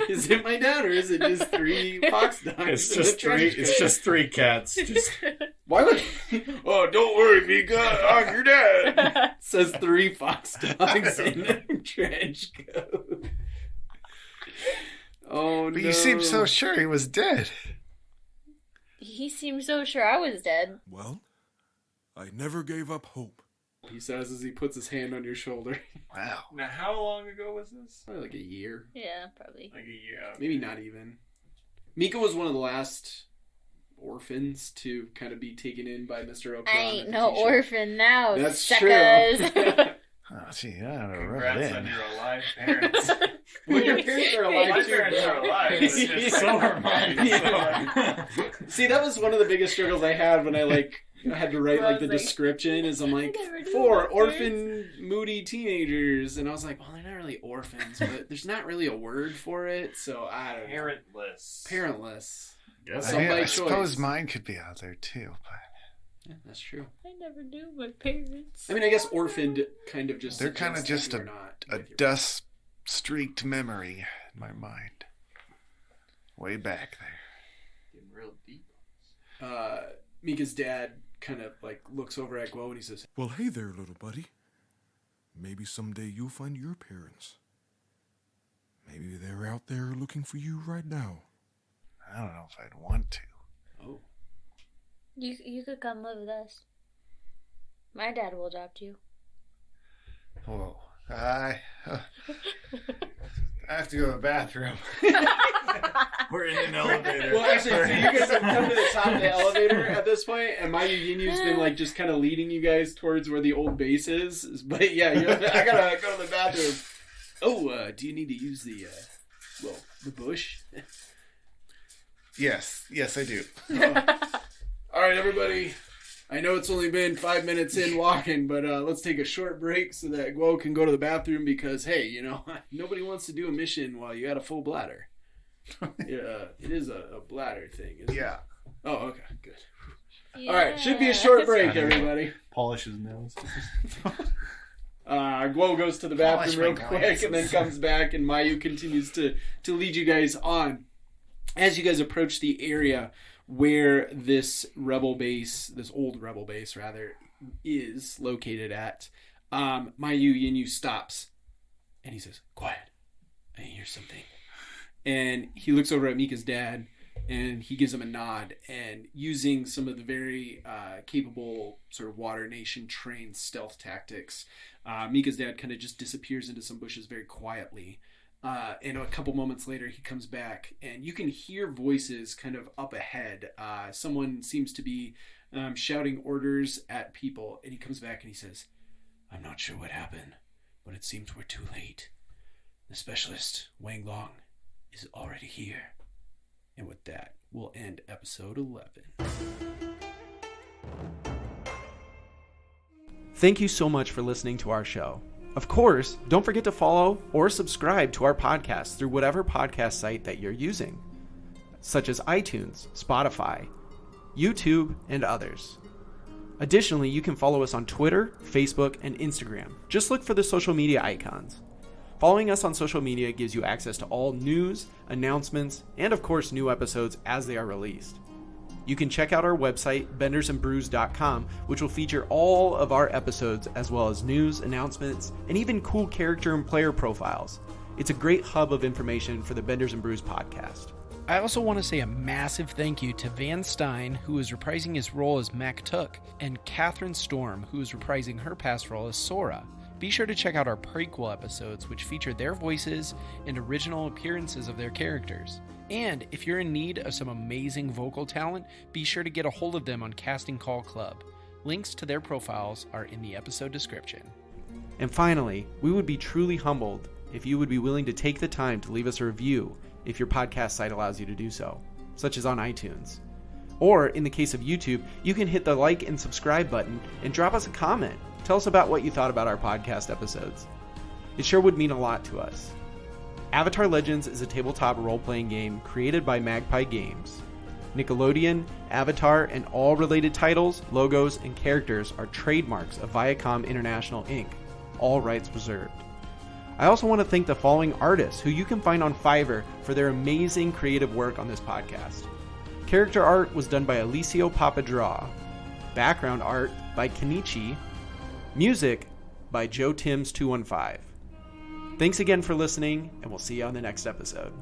Speaker 2: Is it my dad or is it just 3 fox dogs?
Speaker 8: It's
Speaker 2: in a
Speaker 8: just 3.
Speaker 2: trench
Speaker 8: It's
Speaker 2: coat?
Speaker 8: just 3 cats. Just
Speaker 2: Why would? Oh, don't worry, Mika. I'm your dad. Says 3 fox dogs in a trench coat. Oh no!
Speaker 6: But you seem so sure he was dead.
Speaker 4: He seemed so sure I was dead.
Speaker 11: Well, I never gave up hope.
Speaker 2: He says as he puts his hand on your shoulder.
Speaker 6: Wow.
Speaker 7: Now, how long ago was this?
Speaker 2: Probably like a year.
Speaker 4: Yeah, probably.
Speaker 7: Like a year.
Speaker 2: Maybe not even. Mika was one of the last orphans to kind of be taken in by Mr. Okuran.
Speaker 4: I ain't no orphan now,
Speaker 2: That's
Speaker 4: suckers.
Speaker 2: true.
Speaker 6: Oh, gee, I don't know.
Speaker 7: Congrats on your alive parents.
Speaker 2: Well, your parents are alive
Speaker 7: My
Speaker 2: too.
Speaker 7: parents are alive. But it's just
Speaker 8: So are mine.
Speaker 2: Yeah. See, that was one of the biggest struggles I had when I had to write the description. Is I'm like, for orphan, moody teenagers, and I was like, well, they're not really orphans, but there's not really a word for it, so I don't know. Parentless.
Speaker 7: Yes.
Speaker 6: I suppose mine could be out there too, but
Speaker 2: Yeah, that's true.
Speaker 4: I never knew my parents.
Speaker 2: I mean, I guess orphaned kind of just
Speaker 6: they're kind of
Speaker 2: suggests
Speaker 6: just
Speaker 2: that
Speaker 6: a
Speaker 2: you're not with your
Speaker 6: dust-streaked memory in my mind. Way back there.
Speaker 7: Getting real deep.
Speaker 2: Mika's dad kind of looks over at Guo and he says,
Speaker 11: Well, hey there, little buddy. Maybe someday you'll find your parents. Maybe they're out there looking for you right now.
Speaker 6: I don't know if I'd want to.
Speaker 2: oh.
Speaker 4: You could come live with us. My dad will adopt you.
Speaker 6: Whoa. I have to go to the bathroom. We're in an elevator.
Speaker 2: Well, actually, so you guys have come to the top of the elevator at this point, and Mayu Yinyu's been just kind of leading you guys towards where the old base is. But yeah, I gotta go to the bathroom. Oh, do you need to use the bush?
Speaker 6: Yes, I do.
Speaker 2: All right, everybody. I know it's only been 5 minutes in walking, but let's take a short break so that Guo can go to the bathroom because, hey, nobody wants to do a mission while you got a full bladder. Yeah, it is a bladder thing, isn't it?
Speaker 6: Yeah.
Speaker 2: Oh, okay, good.
Speaker 4: Yeah.
Speaker 2: All right, should be a short break, everybody.
Speaker 8: Polish his nose.
Speaker 2: Guo goes to the bathroom real quick and then comes back, and Mayu continues to lead you guys on. As you guys approach the area where this old rebel base is located at, Mayu Yinyu stops and he says, "Quiet, I hear something." And he looks over at Mika's dad and he gives him a nod, and using some of the very capable sort of Water Nation trained stealth tactics, Mika's dad kind of just disappears into some bushes very quietly. And a couple moments later, he comes back, and you can hear voices kind of up ahead. Someone seems to be shouting orders at people, and he comes back and he says, "I'm not sure what happened, but it seems we're too late. The specialist, Wang Long, is already here." And with that, we'll end episode 11. Thank you so much for listening to our show. Of course, don't forget to follow or subscribe to our podcast through whatever podcast site that you're using, such as iTunes, Spotify, YouTube, and others. Additionally, you can follow us on Twitter, Facebook, and Instagram. Just look for the social media icons. Following us on social media gives you access to all news, announcements, and of course new episodes as they are released. You can check out our website, bendersandbrews.com, which will feature all of our episodes as well as news, announcements, and even cool character and player profiles. It's a great hub of information for the Benders and Brews podcast. I also want to say a massive thank you to VanStein, who is reprising his role as Mak-Tuk, and Katherin Storm, who is reprising her past role as Sora. Be sure to check out our prequel episodes, which feature their voices and original appearances of their characters. And if you're in need of some amazing vocal talent, be sure to get a hold of them on Casting Call Club. Links to their profiles are in the episode description. And finally, we would be truly humbled if you would be willing to take the time to leave us a review if your podcast site allows you to do so, such as on iTunes. Or, in the case of YouTube, you can hit the like and subscribe button and drop us a comment. Tell us about what you thought about our podcast episodes. It sure would mean a lot to us. Avatar Legends is a tabletop role-playing game created by Magpie Games. Nickelodeon, Avatar, and all related titles, logos, and characters are trademarks of Viacom International Inc., all rights reserved. I also want to thank the following artists who you can find on Fiverr for their amazing creative work on this podcast. Character art was done by alessiopapadraw. Background art by Kennicchi. Music by Joe Timms 215. Thanks again for listening, and we'll see you on the next episode.